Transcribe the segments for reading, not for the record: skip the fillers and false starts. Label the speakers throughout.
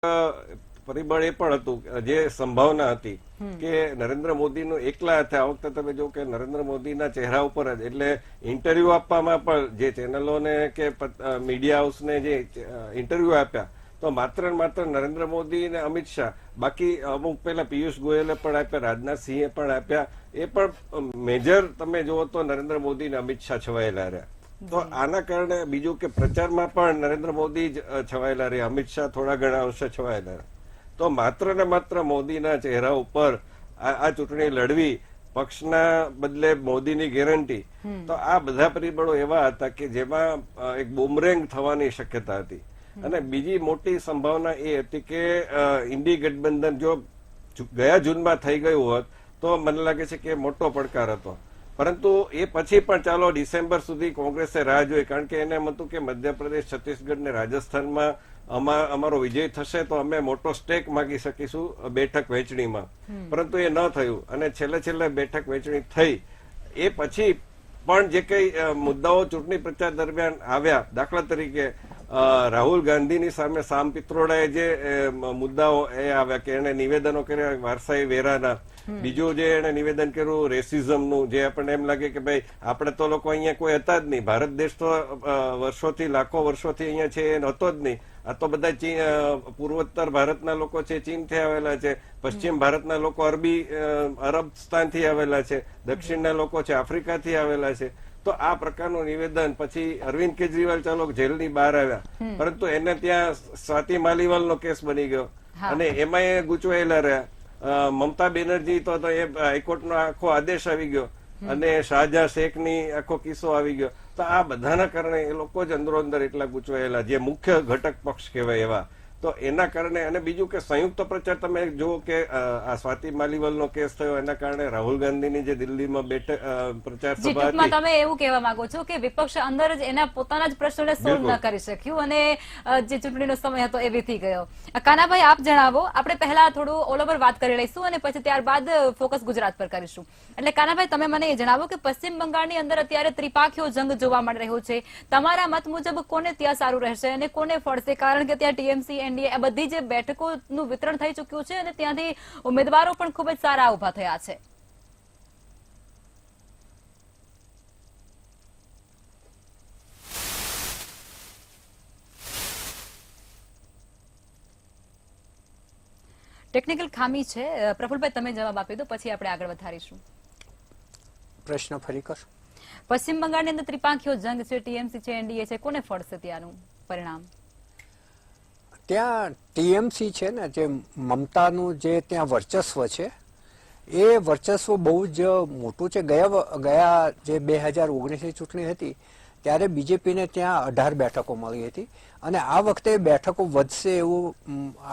Speaker 1: પરિબળ એ પણ હતું જે સંભાવના હતી કે નરેન્દ્ર મોદીનું એકલા હાથે આ વખતે તમે જો કે નરેન્દ્ર મોદીના ચહેરા ઉપર જ એટલે ઇન્ટરવ્યુ આપવામાં પણ જે ચેનલોને કે મીડિયા હાઉસને જે ઇન્ટરવ્યુ આપ્યા તો માત્ર ને માત્ર નરેન્દ્ર મોદી અને અમિત શાહ, બાકી અમુક પહેલા પિયુષ ગોયલે પણ આપ્યા, રાજનાથસિંહે પણ આપ્યા, એ પણ મેજર તમે જુઓ તો નરેન્દ્ર મોદી અને અમિત શાહ છવાયેલા રહ્યા. તો આના કારણે બીજું કે પ્રચારમાં પણ નરેન્દ્ર મોદી જ છવાયેલા રહ્યા, અમિત શાહ થોડા ઘણા અંશે છવાયેલા રહ્યા. તો માત્ર ને માત્ર મોદીના ચહેરા ઉપર આ ચૂંટણી લડવી, પક્ષના બદલે મોદીની ગેરંટી, તો આ બધા પરિબળો એવા હતા કે જેમાં એક બુમરેંગ થવાની શક્યતા હતી. અને બીજી મોટી સંભાવના એ હતી કે ઇન્ડી ગઠબંધન જો ગયા જૂનમાં થઈ ગયું હોત તો મને લાગે છે કે મોટો પડકાર હતો. પરંતુ એ પછી પણ ચાલો ડિસેમ્બર સુધી કોંગ્રેસે રાહ જોઈ, કારણ કે એને એમ હતું કે મધ્યપ્રદેશ, છત્તીસગઢ ને રાજસ્થાનમાં અમારો વિજય થશે તો અમે મોટો સ્ટેક માગી શકીશું બેઠક વહેંચણીમાં. પરંતુ એ ન થયું અને છેલ્લે બેઠક વહેંચણી થઈ. એ પછી પણ જે કઈ મુદ્દાઓ ચૂંટણી પ્રચાર દરમિયાન આવ્યા, દાખલા તરીકે રાહુલ ગાંધીની સામે સામ પિત્રોડાએ જે મુદ્દાઓ એ આવ્યા કે એને નિવેદનો કર્યા વારસાઈ વેરાના, બીજું જે એને નિવેદન કર્યું રેસિઝમનું, જે આપણને એમ લાગે કે ભાઈ આપણે તો લોકો અહીંયા કોઈ હતા જ નહીં, ભારત દેશ તો વર્ષોથી લાખો વર્ષોથી અહીંયા છે એ હતો જ નહીં, આ તો બધા પૂર્વોત્તર ભારતના લોકો છે, ચીનથી આવેલા છે, પશ્ચિમ ભારતના લોકો અરબસ્તાનથી આવેલા છે, દક્ષિણના લોકો છે આફ્રિકાથી આવેલા છે. તો આ પ્રકારનું નિવેદન પછી અરવિંદ કેજરીવાલ ચાલો જેલની બહાર આવ્યા, પરંતુ એને ત્યાં સ્વાતિ માલીવાલનો કેસ બની ગયો અને એમાં એ ગૂંચવાયેલા રહ્યા. મમતા બેનર્જી તો એ હાઈકોર્ટનો આખો આદેશ આવી ગયો અને શાહજહાં શેખની આખો કિસ્સો આવી ગયો. તો આ બધાના કારણે એ લોકો જ અંદરો અંદર એટલા ગૂંચવાયેલા, જે મુખ્ય ઘટક પક્ષ કહેવાય એવા. તો એના કારણે, અને બીજું કે સંયુક્ત પ્રચાર તમે જુઓ કે આ સ્વાતિ માલીવાલનો કેસ થયો એના કારણે રાહુલ ગાંધીની જે દિલ્હીમાં પ્રચાર સભા હતી,
Speaker 2: તમે એવું કહેવા માંગો છો કે વિપક્ષ અંદર જ એના પોતાના જ પ્રશ્નોને સોલ્વ ન કરી શક્યું અને જે ચૂંટણીનો સમય હતો એ વીતી ગયો. કાનાભાઈ, આપ જણાવો. આપણે પહેલા થોડું ઓલ ઓવર વાત કરી લઈશું અને પછી ત્યારબાદ ફોકસ ગુજરાત પર કરીશું. એટલે કાનાભાઈ, તમે મને એ જણાવો કે પશ્ચિમ બંગાળની અંદર અત્યારે ત્રિપાખીયો જંગ જોવા મળી રહ્યો છે. તમારા મત મુજબ કોને ત્યાં સારું રહેશે અને કોને ફળશે? કારણ કે ત્યાં ટીએમસી, એનડીએ, આ બધી જે બેઠકોનું વિતરણ થઈ ચુક્યું છે અને ત્યાંથી ઉમેદવારો પણ ખૂબ જ સારા ઉભા થયા છે. ટેકનિકલ ખામી છે. પ્રફુલભાઈ, તમે જવાબ આપી દો, પછી આપણે આગળ વધારીશું.
Speaker 3: પ્રશ્ન ફરી કર.
Speaker 2: પશ્ચિમ બંગાળની અંદર ત્રિપાંખીયો જંગ છે, ટીએમસી છે, એનડીએ છે, કોને ફળશે ત્યાંનું પરિણામ?
Speaker 3: ત્યાં ટીએમસી છે ને, જે મમતાનું જે ત્યાં વર્ચસ્વ છે, એ વર્ચસ્વ બહુ જ મોટું છે. ગયા જે 2019ની ચૂંટણી હતી ત્યારે બીજેપીને ત્યાં 18 બેઠકો મળી હતી અને આ વખતે બેઠકો વધશે એવું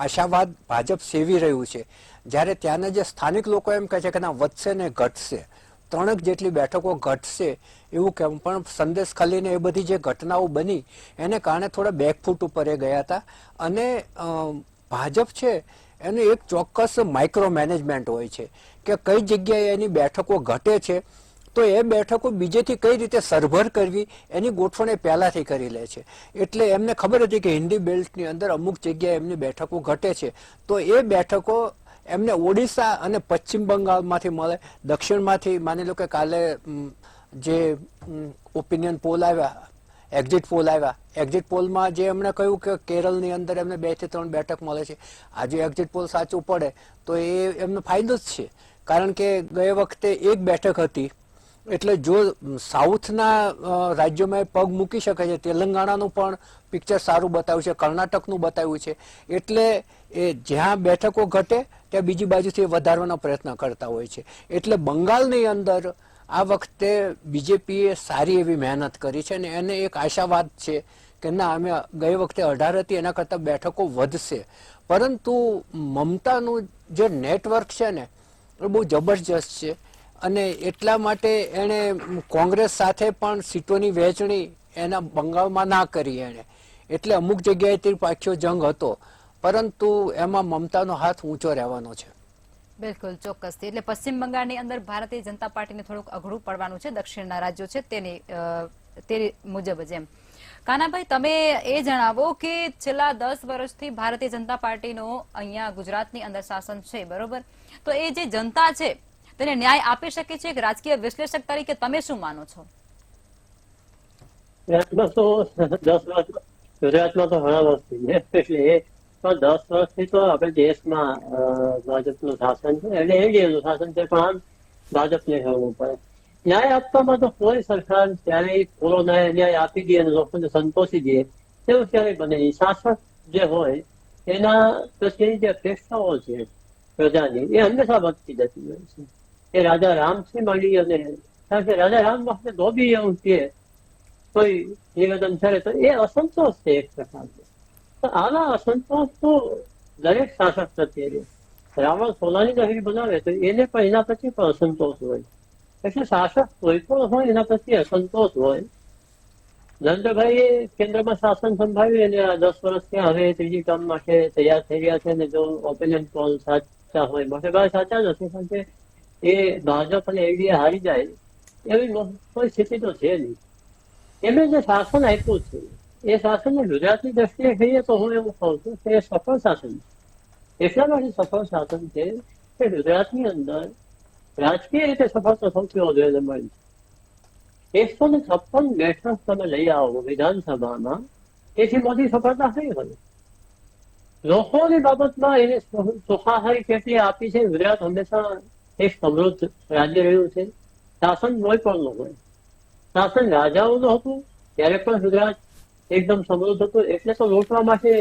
Speaker 3: આશાવાદ ભાજપ સેવી રહ્યું છે. જ્યારે ત્યાંના જે સ્થાનિક લોકો એમ કહે છે કે ના, વધશે ને ઘટશે, 3 જેટલી બેઠકો ઘટશે એવું કેમ. પણ સંદેશ ખાલીને એ બધી જે ઘટનાઓ બની એને કારણે થોડા બેકફૂટ ઉપર એ ગયા હતા. અને ભાજપ છે એનું એક ચોક્કસ માઇક્રો મેનેજમેન્ટ હોય છે કે કઈ જગ્યાએ એની બેઠકો ઘટે છે તો એ બેઠકો બીજેથી કઈ રીતે સરભર કરવી એની ગોઠવણ એ પહેલાથી કરી લે છે. એટલે એમને ખબર હતી કે હિન્દી બેલ્ટની અંદર અમુક જગ્યાએ એમની બેઠકો ઘટે છે તો એ બેઠકો એમને ઓડિશા અને પશ્ચિમ બંગાળમાંથી મળે. દક્ષિણમાંથી માની લો કે કાલે જે ઓપિનિયન પોલ આવ્યા, એક્ઝિટ પોલ આવ્યા, એક્ઝિટ પોલમાં જે એમણે કહ્યું કે કેરળની અંદર એમને 2 થી 3 બેઠક મળે છે. આજે એક્ઝિટ પોલ સાચું પડે તો એ એમનો ફાયદો જ છે, કારણ કે ગયે વખતે 1 બેઠક હતી. એટલે જો સાઉથના રાજ્યોમાં પગ મૂકી શકે છે, તેલંગાણાનું પણ પિક્ચર સારું બતાવ્યું છે, કર્ણાટકનું બતાવ્યું છે. એટલે એ જ્યાં બેઠકો ઘટે ત્યાં બીજી બાજુથી વધારવાનો પ્રયત્ન કરતા હોય છે. એટલે બંગાળની અંદર આ વખતે બીજેપીએ સારી એવી મહેનત કરી છે અને એને એક આશાવાદ છે કે ના, અમે ગઈ વખતે 18 હતી એના કરતાં બેઠકો વધશે. પરંતુ મમતાનું જે નેટવર્ક છે ને એ બહુ જબરજસ્ત છે અને એટલા માટે એણે કોંગ્રેસ સાથે પણ સીટોની વહેંચણી એના બંગાળમાં ના કરી એણે. એટલે અમુક જગ્યાએ ત્રિપાખીયો જંગ હતો, પરંતુ એમાં મમતાનો હાથ ઊંચો રહેવાનો છે.
Speaker 2: બિલકુલ, ચોક્કસથી. એટલે પશ્ચિમ બંગાળની અંદર ભારતીય જનતા પાર્ટીને થોડુંક અઘરું પડવાનું છે, દક્ષિણના રાજ્યો છે તે મુજબ જ. એમ કાનાભાઈ, તમે એ જણાવો કે છેલ્લા 10 વર્ષથી ભારતીય જનતા પાર્ટીનો અહીંયા ગુજરાતની અંદર શાસન છે, બરોબર? તો એ જે જનતા છે તેને ન્યાય આપી શકે છે? એક રાજકીય વિશ્લેષક તરીકે તમે શું માનો છો?
Speaker 4: ગુજરાતમાં તો 10 વર્ષ, ગુજરાતમાં તો ઘણા વર્ષ થઈ ગયા. એટલે એ તો 10 વર્ષથી તો આપણે દેશમાં ભાજપનું શાસન છે, એટલે એનડીએનું શાસન છે, પણ આમ ભાજપને કહેવું પડે. ન્યાય આપવામાં તો કોઈ સરકાર ક્યારેય પૂરો ન્યાય આપી દે અને લોકોને સંતોષી દે એવું ક્યારેય બને નહીં. શાસક જે હોય એના પ્રત્યેની જે અપેક્ષાઓ છે પ્રજાની, એ હંમેશા વધતી જતી હોય છે. એ રાજા રામથી મળી અને કારણ કે રાજા રામ વખતે ધોબી એવું કે કોઈ નિવેદન કરે તો એ અસંતોષ છે એક પ્રકારનો. તો આવા અસંતોષ તો દરેક શાસક પ્રત્યે રહે. રાવણ સોનાની નગરી બનાવે તો એને પણ એના પ્રત્યે પણ અસંતોષ હોય. એટલે શાસક કોઈ પણ હોય એના પ્રત્યે અસંતોષ હોય. નરેન્દ્રભાઈએ કેન્દ્રમાં શાસન સંભાળ્યું અને આ 10 વર્ષ ત્યાં હવે ત્રીજી ટર્મ માટે તૈયાર થઈ રહ્યા છે. અને જો ઓપિનિયન પોલ સાચા હોય, મોટે ભાગે સાચા નથી, કારણ કે એ ભાજપ અને એનડીએ હારી જાય એવી કોઈ સ્થિતિ તો છે નહીં. એમણે જે શાસન આપ્યું છે એ શાસનને ગુજરાતની દ્રષ્ટિએ કહીએ તો હું એવું કહું છું કે એ સફળ શાસન છે. એટલા માટે સફળ શાસન છે કે ગુજરાતની અંદર રાજકીય રીતે સફળતા સૌથી વધુ એને મળી છે. 156 બેઠક તમે લઈ આવો વિધાનસભામાં, એથી મોટી સફળતા થઈ હોય. લોકોની બાબતમાં એને સુખાકારી કેટલી આપી છે. ગુજરાત હંમેશા એક સમૃદ્ધ રાજ્ય રહ્યું છે. શાસન કોઈ પણ ન હોય, શાસન રાજાઓનું હતું ત્યારે પણ ગુજરાત એકદમ સમૃદ્ધ હતું. એટલે તો લૂંટવા માટે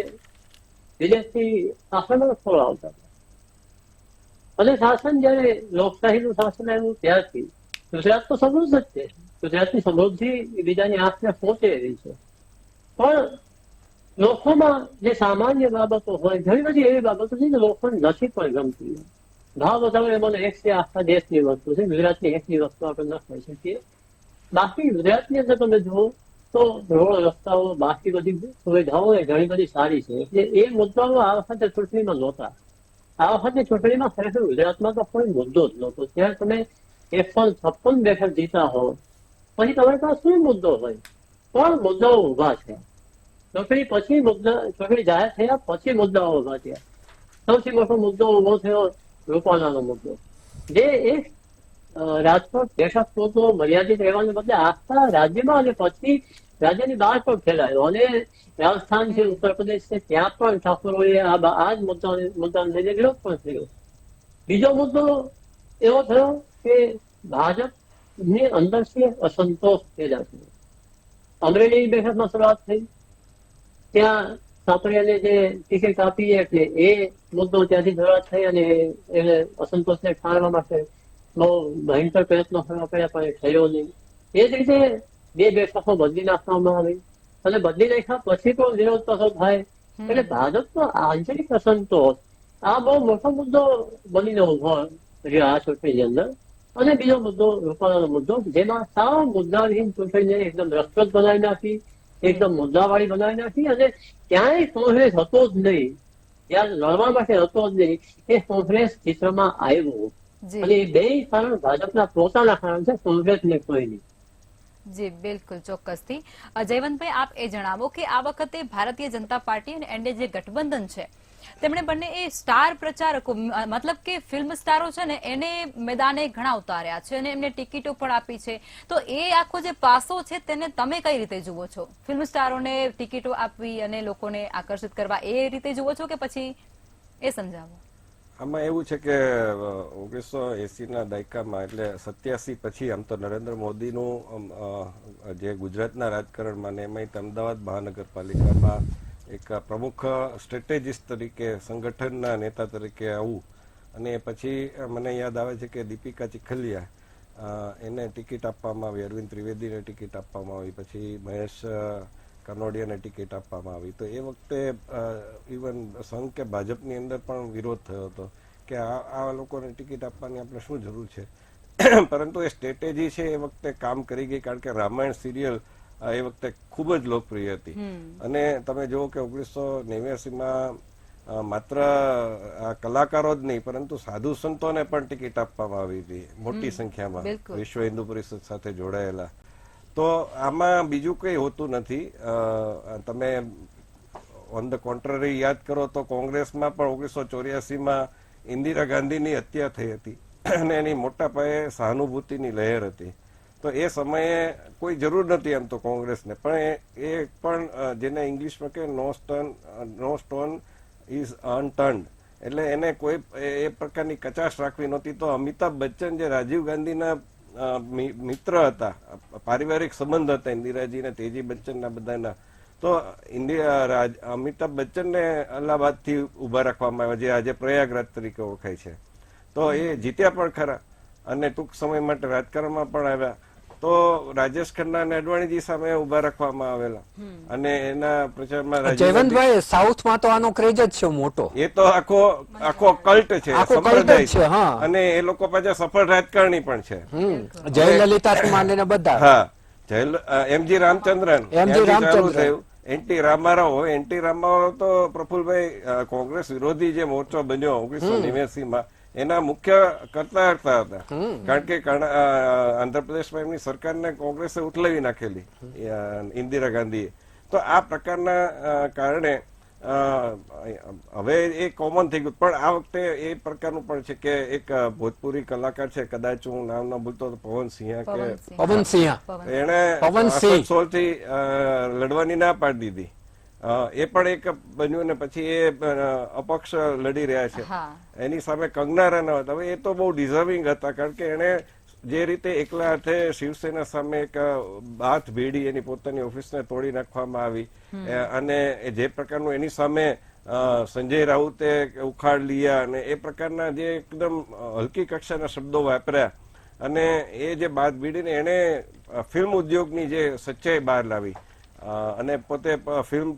Speaker 4: વિદેશથી શાસનો થોડા આવતા હતા. અને શાસન જયારે લોકશાહીનું શાસન આવ્યું ત્યારથી ગુજરાત તો સમૃદ્ધ જ છે. ગુજરાતની સમૃદ્ધિ બીજાની આંખને પહોંચે એવી છે. પણ લોકોમાં જે સામાન્ય બાબતો હોય, ઘણી બધી એવી બાબતો છે કે લોકોને નથી પણ ગમતી. ભાવ વધારે મને એક છે આખા દેશની વસ્તુ છે, ગુજરાતની એકની વસ્તુ આપણે ન કહી શકીએ. બાકી ગુજરાતની અંદર તમે જુઓ તો રોડ રસ્તાઓ, બાકી બધી સુવિધાઓ એ ઘણી બધી સારી છે. એટલે એ મુદ્દાઓ આ વખતે ચૂંટણીમાં નહોતા. આ વખતે ચૂંટણીમાં ખરેખર ગુજરાતમાં તો કોઈ મુદ્દો જ નહોતો. ત્યારે તમે 156 બેઠક જીતા હો, પછી તમારી પાસે શું મુદ્દો હોય? પણ મુદ્દાઓ ઉભા છે. ચૂંટણી પછી ચૂંટણી જાહેર થયા પછી મુદ્દાઓ ઉભા થયા. સૌથી મોટો મુદ્દો ઉભો થયો રૂપાલાનો મુદ્દો, જે એક રાજકોટ બેઠક પૂરતો મર્યાદિત રહેવાને બદલે આખા રાજ્યમાં અને પછી રાજ્યની બહાર પણ ફેલાયો. અને રાજસ્થાન છે, ઉત્તર પ્રદેશ છે, ત્યાં પણ ઠાકોરોએ આ જ મુદ્દાને લઈને વિરોધ પણ થયો. બીજો મુદ્દો એવો થયો કે ભાજપની અંદરથી અસંતોષ પેદા થયો. અમરેલી બેઠકમાં શરૂઆત થઈ, ત્યાં સાંપડિયાને જે ટિકિટ આપી એટલે એ મુદ્દો ત્યાંથી શરૂઆત થઈ અને એને અસંતોષને ઠારવા માટે બહુ ભયંકર પ્રયત્નો કરવા પડ્યા, પણ એ થયો નહીં. એ જ રીતે 2 બેઠકો બદલી નાખવામાં આવી અને બદલી નાખ્યા પછી પણ વિરોધ પાછો થાય. એટલે ભાજપનો આંતરિક અસંતોષ આ બહુ મોટો મુદ્દો બનીને ઉભો રહ્યો આ ચૂંટણીની અંદર. અને બીજો મુદ્દો રૂપાલાનો મુદ્દો, જેમાં સાવ મુદ્દાવિહીન ચૂંટણીને એકદમ રસપ્રદ બનાવી નાખી, એકદમ મુદ્દાવાળી બનાવી નાખી. અને ક્યાંય કોંગ્રેસ હતો જ નહીં, ત્યાં લડવા માટે હતો જ નહીં. એ કોંગ્રેસ ચિત્રમાં આવ્યું અને એ બે કારણ ભાજપના પોતાના કારણ છે, કોંગ્રેસને કોઈ નહીં.
Speaker 2: જી બિલકુલ, ચોક્કસથી. જયવંતભાઈ, આપ એ જણાવો કે આ વખતે ભારતીય જનતા પાર્ટી અને એનડીએ જે ગઠબંધન છે તેમણે બંને એ સ્ટાર પ્રચારકો, મતલબ કે ફિલ્મ સ્ટારો છે ને, એને મેદાને ઘણા ઉતાર્યા છે અને એમને ટિકિટો પણ આપી છે. તો એ આખો જે પાસો છે તેને તમે કઈ રીતે જુઓ છો? ફિલ્મ સ્ટારોને ટિકિટો આપવી અને લોકોને આકર્ષિત કરવા, એ રીતે જુઓ છો કે પછી એ સમજાવો?
Speaker 1: આમાં એવું છે કે 1980ના દાયકામાં એટલે 87 પછી આમ તો નરેન્દ્ર મોદીનું જે ગુજરાતના રાજકારણમાં ને એમાં અમદાવાદ મહાનગરપાલિકામાં એક પ્રમુખ સ્ટ્રેટેજિસ્ટ તરીકે, સંગઠનના નેતા તરીકે આવું. અને પછી મને યાદ આવે છે કે દીપિકા ચીખલિયા એને ટિકિટ આપવામાં આવી, અરવિંદ ત્રિવેદીને ટિકિટ આપવામાં આવી, પછી મહેશ કનોડિયાને ટિકિટ આપવામાં આવી. તો એ વખતે ઇવન સંઘ કે ભાજપની અંદર પણ વિરોધ થયો હતો કે આ લોકોને ટિકિટ આપવાની આપણે શું જરૂર છે. પરંતુ એ સ્ટ્રેટેજી છે એ વખતે કામ કરી ગઈ, કારણ કે રામાયણ સિરિયલ એ વખતે ખૂબ જ લોકપ્રિય હતી. અને તમે જુઓ કે 1989માં માત્ર કલાકારો જ નહીં પરંતુ સાધુ સંતોને પણ ટિકિટ આપવામાં આવી હતી મોટી સંખ્યામાં, વિશ્વ હિન્દુ પરિષદ સાથે જોડાયેલા. તો આમાં બીજું કંઈ હોતું નથી. તમે ઓન ધ કોન્ટ્રરી યાદ કરો તો કોંગ્રેસમાં પણ 1984માં ઇન્દિરા ગાંધીની હત્યા થઈ હતી અને એની મોટા પાયે સહાનુભૂતિની લહેર હતી. તો એ સમયે કોઈ જરૂર નથી એમ તો કોંગ્રેસને, પણ એ પણ જેને ઇંગ્લિશમાં કહે નો સ્ટોન ઇઝ અનટર્ન્ડ, એટલે એને કોઈ એ પ્રકારની કચાશ રાખવી નહોતી. તો અમિતાભ બચ્ચન જે રાજીવ ગાંધીના મિત્ર હતા, પારિવારિક સંબંધ હતા ઇન્દિરાજી અને તેજી બચ્ચનના બધાના, તો અમિતાભ બચ્ચનને અલ્હાબાદથી ઉભા રાખવામાં આવ્યા, જે આજે પ્રયાગરાજ તરીકે ઓળખાય છે. તો એ જીત્યા પણ ખરા અને ટૂંક સમય માટે રાજકારણમાં પણ આવ્યા. તો રાજેશ ખન્ના અને અડવાણીજી સામે ઉભા રાખવામાં આવેલા અને એના પ્રચારમાં
Speaker 3: જયવંતભાઈ, સાઉથમાં તો આનો ક્રેઝ જ છે મોટો.
Speaker 1: એ તો આખો કલ્ટ છે, સંપ્રદાય છે અને એ લોકો પાછા સફળ રાજકારણી પણ છે.
Speaker 3: જયલલિતા માંડીને બધા.
Speaker 1: હા, એમજી રામચંદ્રન ચાલુ થયું. એનટી રામારાવ તો પ્રફુલભાઈ કોંગ્રેસ વિરોધી જે મોરચો બન્યો 1989માં, એના મુખ્ય કરતા હતા. કારણ કે આંધ્રપ્રદેશમાં એમની સરકારને કોંગ્રેસે ઉથલાવી નાખેલી ઇન્દિરા ગાંધીએ. તો આ પ્રકારના કારણે હવે એ કોમન થઈ ગયું. પણ આ વખતે એ પ્રકારનું પણ છે કે એક ભોજપુરી કલાકાર છે, કદાચ હું નામ ના ભૂલતો, પવનસિંહ, એને આસનસોલથી લડવાની ના પાડી દીધી. એ પણ એક બન્યું ને પછી એ અપક્ષ લડી રહ્યા છે. એની સામે કંગના રનૌત, હવે એ તો બહુ ડિઝર્વિંગ હતા, કારણ કે એને જે રીતે એકલા હાથે શિવસેના સામે એક બાથ ભેડી એની પોતાની ઓફિસને તોડી નાખવામાં આવી અને જે પ્રકારનું એની સામે સંજય રાઉતે ઉખાડ લીયા અને એ પ્રકારના જે એકદમ હલકી કક્ષાના શબ્દો વાપર્યા અને એ જે બાથ ભેડીને એને ફિલ્મ ઉદ્યોગની જે સચ્ચાઈ બહાર લાવી અને પોતે ફિલ્મ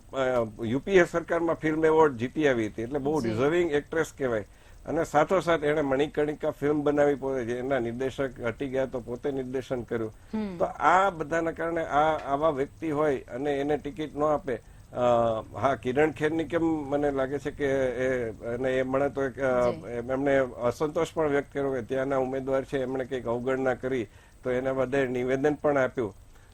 Speaker 1: યુપીએ સરકારમાં ફિલ્મ એવોર્ડ જીતી આવી હતી, એટલે બહુ ડિઝર્વિંગ એક્ટ્રેસ કહેવાય. અને સાથોસાથ એને મણિકર્ણિકા ફિલ્મ બનાવી, પોતે જેના નિર્દેશક હટી ગયા તો પોતે નિર્દેશન કર્યું. તો આ બધાના કારણે આવા વ્યક્તિ હોય અને એને ટિકિટ ન આપે. હા, કિરણ ખેરની કેમ મને લાગે છે કે એ મને તો એમણે અસંતોષ પણ વ્યક્ત કર્યો કે ત્યાંના ઉમેદવાર છે, એમણે કંઈક અવગણના કરી, તો એને બધે નિવેદન પણ આપ્યું.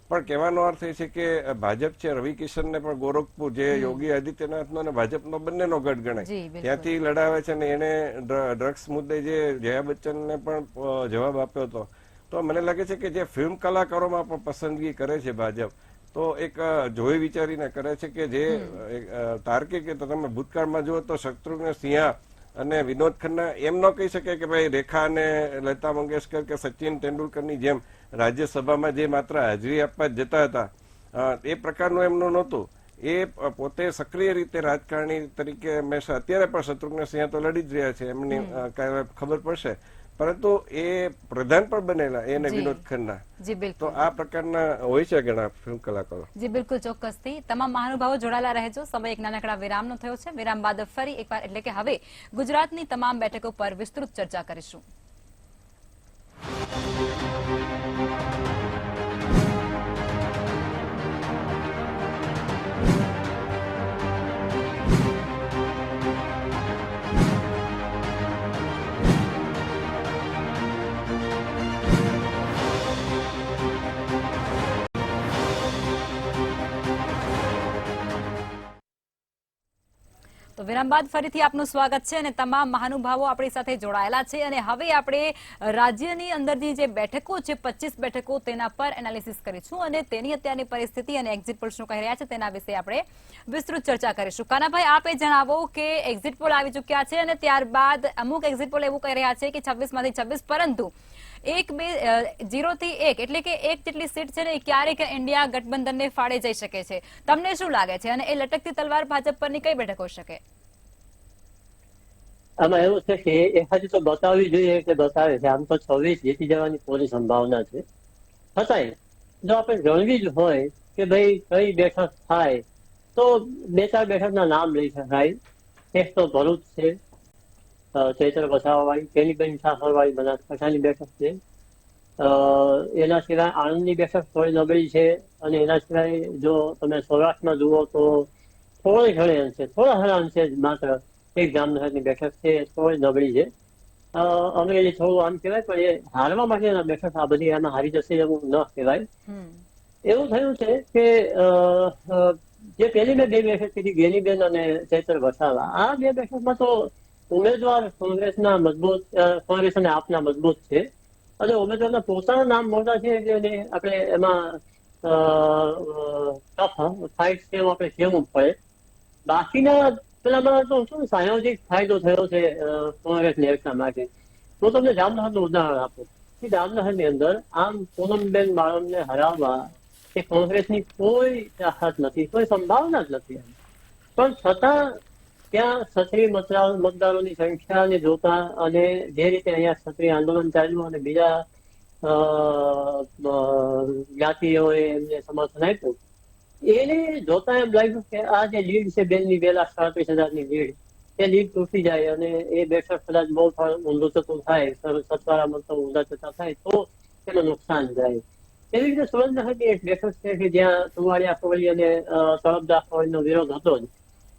Speaker 1: પણ કહેવાનો અર્થ એ છે કે ભાજપ છે, રવિ કિશનને પણ ગોરખપુર જે યોગી આદિત્યનાથનો અને ભાજપનો બંનેનો ગઢ ગણાય, ત્યાંથી લડાવે છે અને એને ડ્રગ્સ મુદ્દે જે જયા બચ્ચનને પણ જવાબ આપ્યો હતો. તો મને લાગે છે કે જે ફિલ્મ કલાકારોમાં પણ પસંદગી કરે છે ભાજપ, તો એક જોઈ વિચારીને કરે છે કે જે તાર્કિક, તમે ભૂતકાળમાં જુઓ તો શત્રુઘ્ન સિંહા અને વિનોદ ખન્ના એમ ન કહી શકે કે ભાઈ રેખા અને લતા મંગેશકર કે સચિન તેંડુલકરની જેમ રાજ્યસભામાં જે માત્ર હાજરી આપવા જ જતા હતા, એ પ્રકારનું એમનું નહોતું. એ પોતે સક્રિય રીતે રાજકારણી તરીકે હંમેશા, અત્યારે પણ શત્રુઘ્ન સિંહ તો લડી જ રહ્યા છે, એમની ખબર પડશે, પરંતુ એ પ્રધાન પણ બનેલા, એને વિનોદ ખન્ના. તો આ પ્રકારના હોય છે ઘણા ફિલ્મ કલાકારો.
Speaker 2: જી બિલકુલ, ચોક્કસથી તમામ મહાનુભાવો જોડાયેલા રહેજો. સમય એક નાનકડા વિરામનો થયો છે. વિરામ બાદ ફરી એકવાર, એટલે કે હવે ગુજરાતની તમામ બેઠકો પર વિસ્તૃત ચર્ચા કરીશું. તો વિરામ બાદ ફરીથી આપનું સ્વાગત છે અને તમામ મહાનુભાવો આપણી સાથે જોડાયેલા છે અને હવે આપણે રાજ્યની અંદરની જે બેઠકો છે, 25 બેઠકો, તેના પર એનાલિસિસ કરીશું અને તેની અત્યારની પરિસ્થિતિ અને એક્ઝિટ પોલ શું કહી રહ્યા છે તેના વિશે આપણે વિસ્તૃત ચર્ચા કરીશું. કાનાભાઈ, આપે જણાવો કે એક્ઝિટ પોલ આવી ચૂક્યા છે અને ત્યારબાદ અમુક એક્ઝિટ પોલ એવું કહી રહ્યા છે કે 26માંથી 26, પરંતુ 0 થી 1 એટલે કે 1 જેટલી સીટ છે ને ક્યારેક ઇન્ડિયા ગઠબંધનને ફાળે જઈ શકે છે. તમને શું લાગે છે અને એ લટકતી તલવાર ભાજપ પરની કઈ બેઠક હોઈ શકે?
Speaker 4: આમાં એવું છે કે એ હજી તો બતાવવી જોઈએ કે બતાવે છે. આમ તો 26 જીતી જવાની પૂરી સંભાવના છે. છતાંય જો આપણે ગણવી જ હોય કે ભાઈ કઈ બેઠક થાય તો 2-4 બેઠકના નામ લઈ શકાય. એક તો ભરૂચ છે, ચૈત્ર વસાવાવાળી, કેનીબેન ઠાકોરવાળી બનાસકાંઠાની બેઠક છે. એના સિવાય આણંદની બેઠક થોડી નબળી છે અને એના સિવાય જો તમે સૌરાષ્ટ્રમાં જુઓ તો થોડા ઘણા અંશે માત્ર એક જામનગરની બેઠક છે, થોડી નબળી છે. અંગ્રેજી થોડું આમ કહેવાય, પણ એ હારવા માટેના બેઠક આ બધી એમાં હારી જશે એવું ન કહેવાય. એવું થયું છે કે જે પહેલી મેં બે બેઠક કીધી, ગેનીબેન અને ચૈતર વસાવા, આ બે બેઠકમાં તો ઉમેદવાર કોંગ્રેસના મજબૂત, કોંગ્રેસ અને આપના મજબૂત છે, અને ઉમેદવારના પોતાના નામ મોટા છે એટલે આપણે એમાં ટફ ફાઇટ છે એવું આપણે કહેવું પડે. બાકીના પેલામાં તો શું સાયોજિક ફાયદો થયો છે કોંગ્રેસને એકતા માટે. તો તમને જામનગરનું ઉદાહરણ આપું કે જામનગરની અંદર આમ પૂનમબેન માળમને હરાવવા એ કોંગ્રેસની કોઈ તાકાત નથી, કોઈ સંભાવના જ નથી. પણ છતાં ત્યાં ક્ષત્રિય મતદારોની સંખ્યાને જોતા અને જે રીતે અહીંયા ક્ષત્રિય આંદોલન ચાલ્યું અને બીજા જ્ઞાતિઓએ એમને સમર્થન આપ્યું, એને જોતા એમ લાગ્યું કે આ જે લીડ છે બેનની 2,37,000ની લીડ, એ લીડ તૂટી જાય અને એ બેઠક કદાચ બહુ ઊંધું થતું થાય, સતવારા મતો ઊંધા થતા થાય તો એનું નુકસાન જાય. એવી રીતે સુરેન્દ્રનગરની એક બેઠક છે કે જ્યાં સુવાળિયા કોહલી અને તળપદા કોહલીનો વિરોધ હતો જ.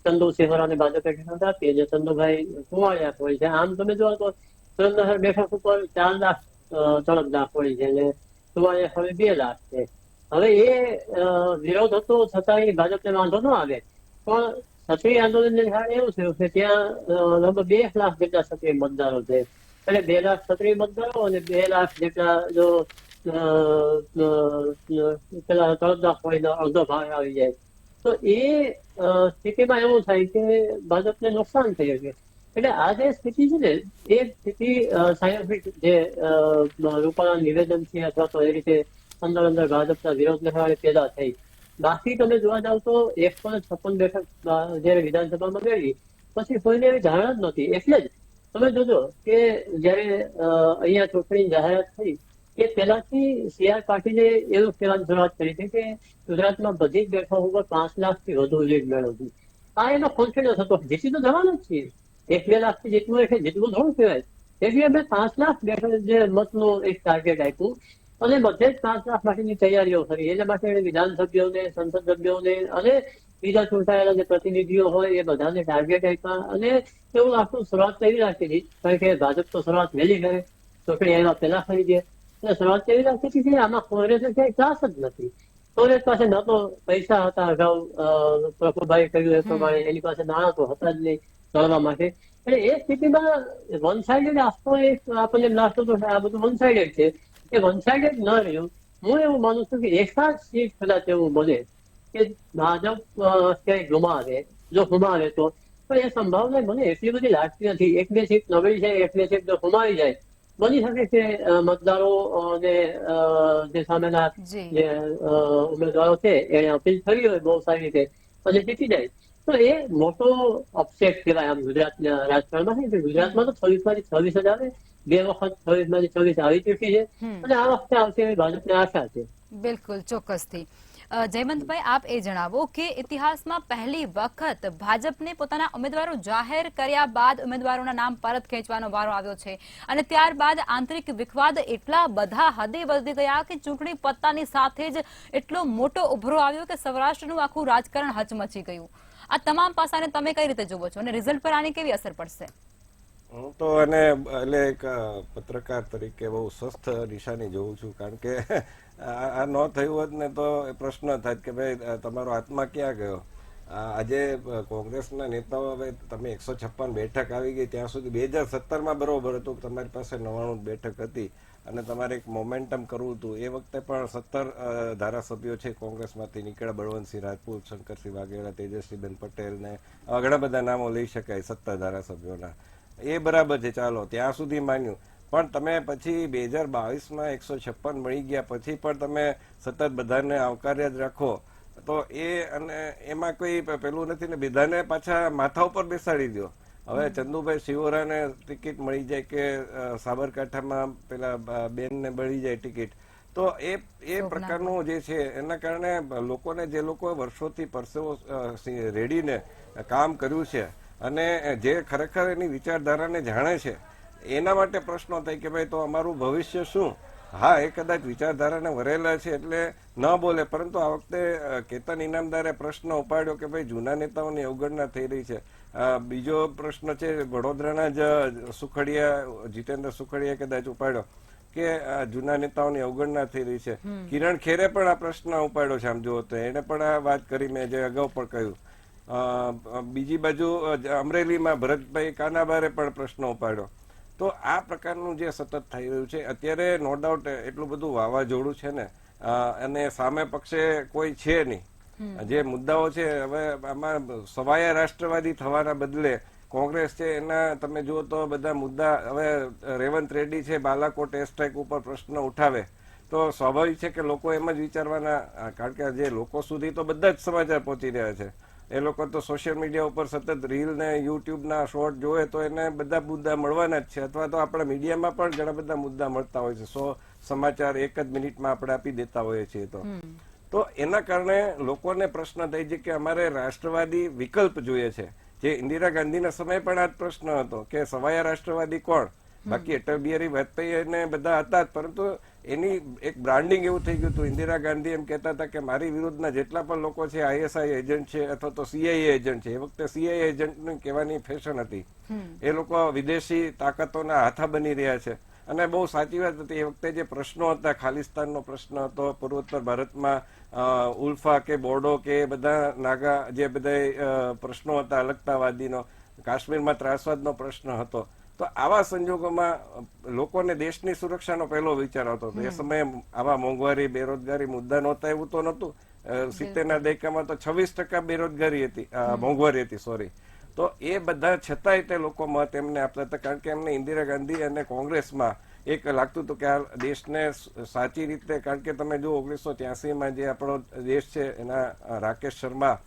Speaker 4: ચંદુ સિંહોરાને ભાજપે ટિકિટ આપી અને ચંદુભાઈ સુવાળિયા કોહલી છે. આમ તમે જો તો સુરેન્દ્રનગર બેઠક ઉપર 4 લાખ તળપદા કોહલી છે અને સુવાળિયા કોહલી 2 લાખ છે. હવે એ વિરોધ હતો છતાં એ ભાજપને વાંધો ન આવે, પણ ક્ષત્રિય આંદોલનને કારણે એવું થયું કે ત્યાં લગભગ 2 લાખ જેટલા ક્ષત્રિય મતદારો છે. એટલે 2 લાખ ક્ષત્રિય મતદારો અને 2 લાખ જેટલા જો પેલા તળપદા કોહલીનો અડધો ભાગ આવી જાય તો એ સ્થિતિમાં એવું થાય કે ભાજપને નુકસાન થઈ શકે. એટલે આ જે સ્થિતિ છે ને એ સ્થિતિ સાયન્ટિફિક જે રૂપાલા નિવેદન છે અથવા તો એ રીતે અંદર અંદર ભાજપના વિરોધને કારણે પેદા થઈ. બાકી તમે જોવા જાવ તો 156 બેઠક જયારે વિધાનસભામાં મેળવી પછી કોઈને એવી ધારણા જ નહોતી. એટલે જ તમે જોજો કે જયારે અહીંયા ચૂંટણી જાહેરાત થઈ એ પહેલાથી CR પાટીલે એવું કહેવાની શરૂઆત કરી હતી કે ગુજરાતમાં બધી જ બેઠકો ઉપર 5 લાખથી વધુ લીડ મેળવવી. આ એનો કોન્ફિડન્સ હતો, જીતી તો જવાનું જ છીએ, 1-2 લાખથી જીતવું એટલે જીતવું થોડું કહેવાય. એટલે અમે 5 લાખ બેઠક જે મતનું એક ટાર્ગેટ આપ્યું અને બધે જ 5 લાખ માટેની તૈયારીઓ કરી. એના માટે વિધાનસભ્યોને, સંસદ સભ્યોને અને બીજા ચૂંટાયેલા જે પ્રતિનિધિઓ હોય એ બધાને ટાર્ગેટ આપ્યા અને એવું લાગતું શરૂઆત એવી રાખી હતી, કારણ કે ભાજપ તો શરૂઆત વહેલી કરે, ચૂંટણી એના પહેલા કરી દે. શરૂઆત એવી રાખી હતી કે આમાં કોંગ્રેસે ક્યાંય ત્રાસ જ નથી. કોંગ્રેસ પાસે ન તો પૈસા હતા, અગાઉ પ્રફુલભાઈ કહ્યું એ પ્રમાણે એની પાસે નાણાં તો હતા જ નહીં લડવા માટે. એટલે એ સ્થિતિમાં વન સાઇડેડ આખો એક આપણને લાગતું હતું કે આ બધું વન સાઇડેડ છે. એ વન સાઇડેડ ન રહ્યું. હું એવું માનું છું કે એકાદ સીટ કદાચ એવું બને કે ભાજપ ક્યાંય ગુમાવે, જો ગુમાવે તો પણ એ સંભાવના મને એટલી બધી લાગતી નથી. 1-2 સીટ નબળી જાય, 1-2 સીટ જો ગુમાવી જાય બની શકે કે મતદારો અને જે સામેના જે ઉમેદવારો છે એને અપીલ કરી હોય બહુ સારી રીતે અને જીતી જાય તો એ મોટો અપસેટ કહેવાય આમ ગુજરાતના રાજકારણમાં. ગુજરાતમાં તો 26 જ આવે, 2 વખત 26 આવી ચૂકી છે અને આ વખતે આવશે એવી ભાજપને આશા છે.
Speaker 2: બિલકુલ, ચોક્કસથી. જયવંતભાઈ, આપ એ જણાવો કે ઇતિહાસમાં પહેલી વખત ભાજપને પોતાના ઉમેદવારો જાહેર કર્યા બાદ ઉમેદવારોના નામ પરત ખેંચવાનો વારો આવ્યો છે અને ત્યારબાદ આંતરિક વિખવાદ એટલા બધા હદે વધી ગયા કે ચૂંટણી પત્તાની સાથે જ એટલો મોટો ઉભરો આવ્યો કે સૌરાષ્ટ્રનું આખું રાજકારણ હચમચી ગયું. આ તમામ પાસાને તમે કઈ રીતે જુઓ છો અને રિઝલ્ટ પર આની કેવી અસર પડશે?
Speaker 1: હું તો એને એટલે એક પત્રકાર તરીકે બહુ સ્વસ્થ નિશાની જોઉં છું, કારણ કે આ ન થયું હોત ને તો પ્રશ્ન થાય કે ભાઈ તમારો આત્મા ક્યાં ગયો. આજે કોંગ્રેસના નેતાઓ, હવે તમે 156 બેઠક આવી ગઈ, ત્યાં સુધી 2017માં બરોબર હતું, તમારી પાસે 99 બેઠક હતી અને તમારે એક મોમેન્ટમ કરવું હતું. એ વખતે પણ 17 ધારાસભ્યો છે કોંગ્રેસમાંથી નીકળ્યા, બળવંતસિંહ રાજપૂત, શંકરસિંહ વાઘેલા, તેજસ્વીબેન પટેલ ને ઘણા બધા નામો લઈ શકાય 17 ધારાસભ્યોના. એ બરાબર છે, ચાલો ત્યાં સુધી માન્યું. પણ તમે પછી 2022માં 156 મળી ગયા પછી પણ તમે સતત બધાને આવકાર્ય જ રાખો તો એ અને એમાં કોઈ પેલું નથી ને, બધાને પાછા માથા ઉપર બેસાડી દો. હવે ચંદુભાઈ સિંહોરાને ટિકિટ મળી જાય કે સાબરકાંઠામાં પેલા બેનને મળી જાય ટિકિટ, તો એ પ્રકારનું જે છે એના કારણે લોકોને, જે લોકો વર્ષોથી પરસેવો રેડીને કામ કર્યું છે અને જે ખરેખર એની વિચારધારાને જાણે છે, એના માટે પ્રશ્નો થાય કે ભાઈ તો અમારું ભવિષ્ય શું. હા, એ કદાચ વિચારધારાને વરેલા છે એટલે ન બોલે, પરંતુ આ વખતે કેતન ઇનામદારે પ્રશ્ન ઉપાડ્યો કે ભાઈ જૂના નેતાઓની અવગણના થઈ રહી છે. બીજો પ્રશ્ન છે વડોદરાના જ સુખડિયા, જીતેન્દ્ર સુખડિયા કદાચ ઉપાડ્યો કે જૂના નેતાઓની અવગણના થઈ રહી છે. કિરણ ખેરે પણ આ પ્રશ્ન ઉપાડ્યો છે. આમ જુઓ તો એને પણ આ વાત કરી, મેં જે અગાઉ પણ કહ્યું. બીજી બાજુ અમરેલીમાં ભરતભાઈ કાનાબારે પણ પ્રશ્ન ઉપાડ્યો. તો આ પ્રકારનું જે સતત થઈ રહ્યું છે અત્યારે, નો ડાઉટ એટલું બધું વાવાઝોડું છે ને, અને સામે પક્ષે કોઈ છે નહીં. જે મુદ્દાઓ છે હવે આમાં સવાયા રાષ્ટ્રવાદી થવાના બદલે કોંગ્રેસ છે એના તમે જુઓ તો બધા મુદ્દા, હવે રેવંત રેડ્ડી છે બાલાકોટ એર સ્ટ્રાઇક ઉપર પ્રશ્ન ઉઠાવે તો સ્વાભાવિક છે કે લોકો એમ જ વિચારવાના, કારણ કે જે લોકો સુધી તો બધા જ સમાચાર પહોંચી રહ્યા છે. એ લોકો તો સોશિયલ મીડિયા ઉપર સતત રીલ ને યુટ્યુબના શોર્ટ જોવે તો એને બધા મુદ્દા મળવાના જ છે, અથવા તો આપણા મીડિયામાં પણ ઘણા બધા મુદ્દા મળતા હોય છે. 100 સમાચાર એક જ મિનિટમાં આપણે આપી દેતા હોઈએ છીએ. તો એના કારણે લોકોને પ્રશ્ન થઈ છે કે અમારે રાષ્ટ્રવાદી વિકલ્પ જોઈએ છે. જે ઇન્દિરા ગાંધીના સમયે પણ આ જ પ્રશ્ન હતો કે સવાયા રાષ્ટ્રવાદી કોણ. બાકી અટલ બિહારી વાજપેયી ને બધા હતા જ, પરંતુ એની એક બ્રાન્ડિંગ એવું થઈ ગયું હતું. ઇન્દિરા ગાંધી એમ કહેતા હતા કે મારી વિરુદ્ધના જેટલા પણ લોકો છે ISI એજન્ટ છે અથવા તો CIA એજન્ટ છે. એ વખતે CIA એજન્ટ કહેવાની ફેશન હતી. એ લોકો વિદેશી તાકાતોના હાથા બની રહ્યા છે. અને બહુ સાચી વાત હતી. એ વખતે જે પ્રશ્નો હતા, ખાલિસ્તાનનો પ્રશ્ન હતો, પૂર્વોત્તર ભારતમાં ઉલ્ફા કે બોડો કે બધા નાગા, જે બધા પ્રશ્નો હતા અલગતાવાદીનો, કાશ્મીરમાં ત્રાસવાદનો પ્રશ્ન હતો. તો આવા સંજોગોમાં લોકોને દેશની સુરક્ષાનો પહેલો વિચાર આવતો હતો. એ સમયે આવા મોંઘવારી, બેરોજગારી મુદ્દા નહોતા એવું તો નહોતું. 70ના દાયકામાં તો 26% બેરોજગારી હતી, મોંઘવારી હતી, સોરી. તો એ બધા છતાંય તે લોકો મત એમને આપતા હતા, કારણ કે એમને ઇન્દિરા ગાંધી અને કોંગ્રેસમાં એક લાગતું હતું કે આ દેશને સાચી રીતે, કારણ કે તમે જો 1983માં જે આપણો દેશ છે એના રાકેશ શર્મા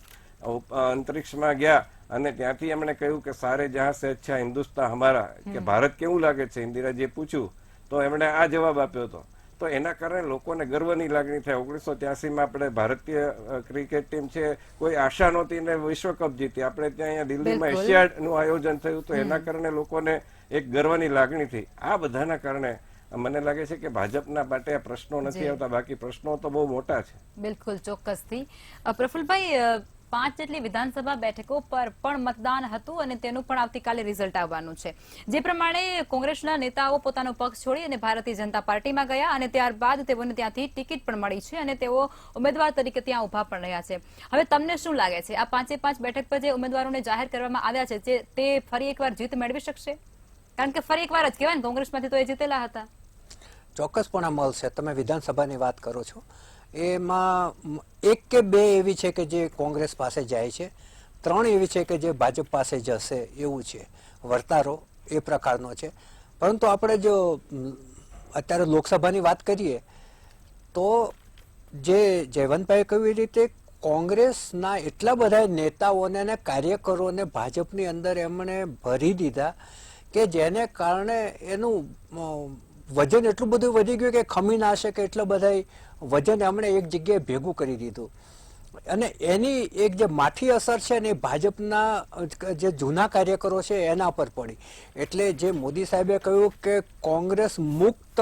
Speaker 1: અંતરિક્ષમાં ગયા અને ત્યાંથી એમણે કહ્યું કે સારે જહાં સે અચ્છા હિન્દુસ્તાન હમારા, કે ભારત કેવું લાગે છે, ઇન્દિરાજીએ પૂછ્યું તો એમણે આ જવાબ આપ્યો હતો. તો એના કારણે લોકોને ગર્વની લાગણી થાય. 1983માં આપણે ભારતીય ક્રિકેટ ટીમ છે, કોઈ આશા નહોતી ને વિશ્વકપ જીતી. આપણે ત્યાં અહીંયા દિલ્હીમાં એશિયાડનું આયોજન થયું તો એના કારણે લોકોને એક ગર્વની લાગણી થઈ. આ બધાના કારણે મને લાગે છે કે ભાજપના માટે આ પ્રશ્નો નથી આવતા, બાકી પ્રશ્નો તો બહુ મોટા છે.
Speaker 2: બિલકુલ, ચોક્કસથી. પ્રફુલભાઈ, 5 જેટલી વિધાનસભા બેઠકો પર પણ મતદાન હતું અને તેનું પણ આવતીકાલે રિઝલ્ટ આવવાનું છે. જે પ્રમાણે કોંગ્રેસના નેતાઓ પોતાનો પક્ષ છોડી અને ભારતીય જનતા પાર્ટીમાં ગયા અને ત્યારબાદ તેઓને ત્યાંથી ટિકિટ પણ મળી છે અને તેઓ ઉમેદવાર તરીકે ત્યાં ઉભા પણ રહ્યા છે. હવે તમને શું લાગે છે, આ 5 બેઠક પર જે ઉમેદવારોને જાહેર કરવામાં આવ્યા છે તે ફરી એકવાર જીત મેળવી શકશે? કારણ કે ફરી એકવાર જ કહેવાય ને, કોંગ્રેસમાંથી તો એ જીતેલા હતા.
Speaker 3: ચોક્કસપણે મળશે. તમે વિધાનસભાની વાત કરો છો, એમાં 1 કે 2 એવી છે કે જે કોંગ્રેસ પાસે જાય છે, 3 એવી છે કે જે ભાજપ પાસે જશે એવું છે. વર્તારો એ પ્રકારનો છે. પરંતુ આપણે જો અત્યારે લોકસભાની વાત કરીએ તો જે જયવંતભાઈએ કહ્યું એ રીતે કોંગ્રેસના એટલા બધા નેતાઓને અને કાર્યકરોને ભાજપની અંદર એમણે ભરી દીધા કે જેને કારણે એનું વજન એટલું બધું વધી ગયું કે ખમી ના શકે એટલા બધા વજન એમણે એક જગ્યાએ ભેગું કરી દીધું. અને એની એક જે માઠી અસર છે ને, ભાજપના જે જૂના કાર્યકરો છે એના પર પડી. એટલે જે મોદી સાહેબે કહ્યું કે કોંગ્રેસ મુક્ત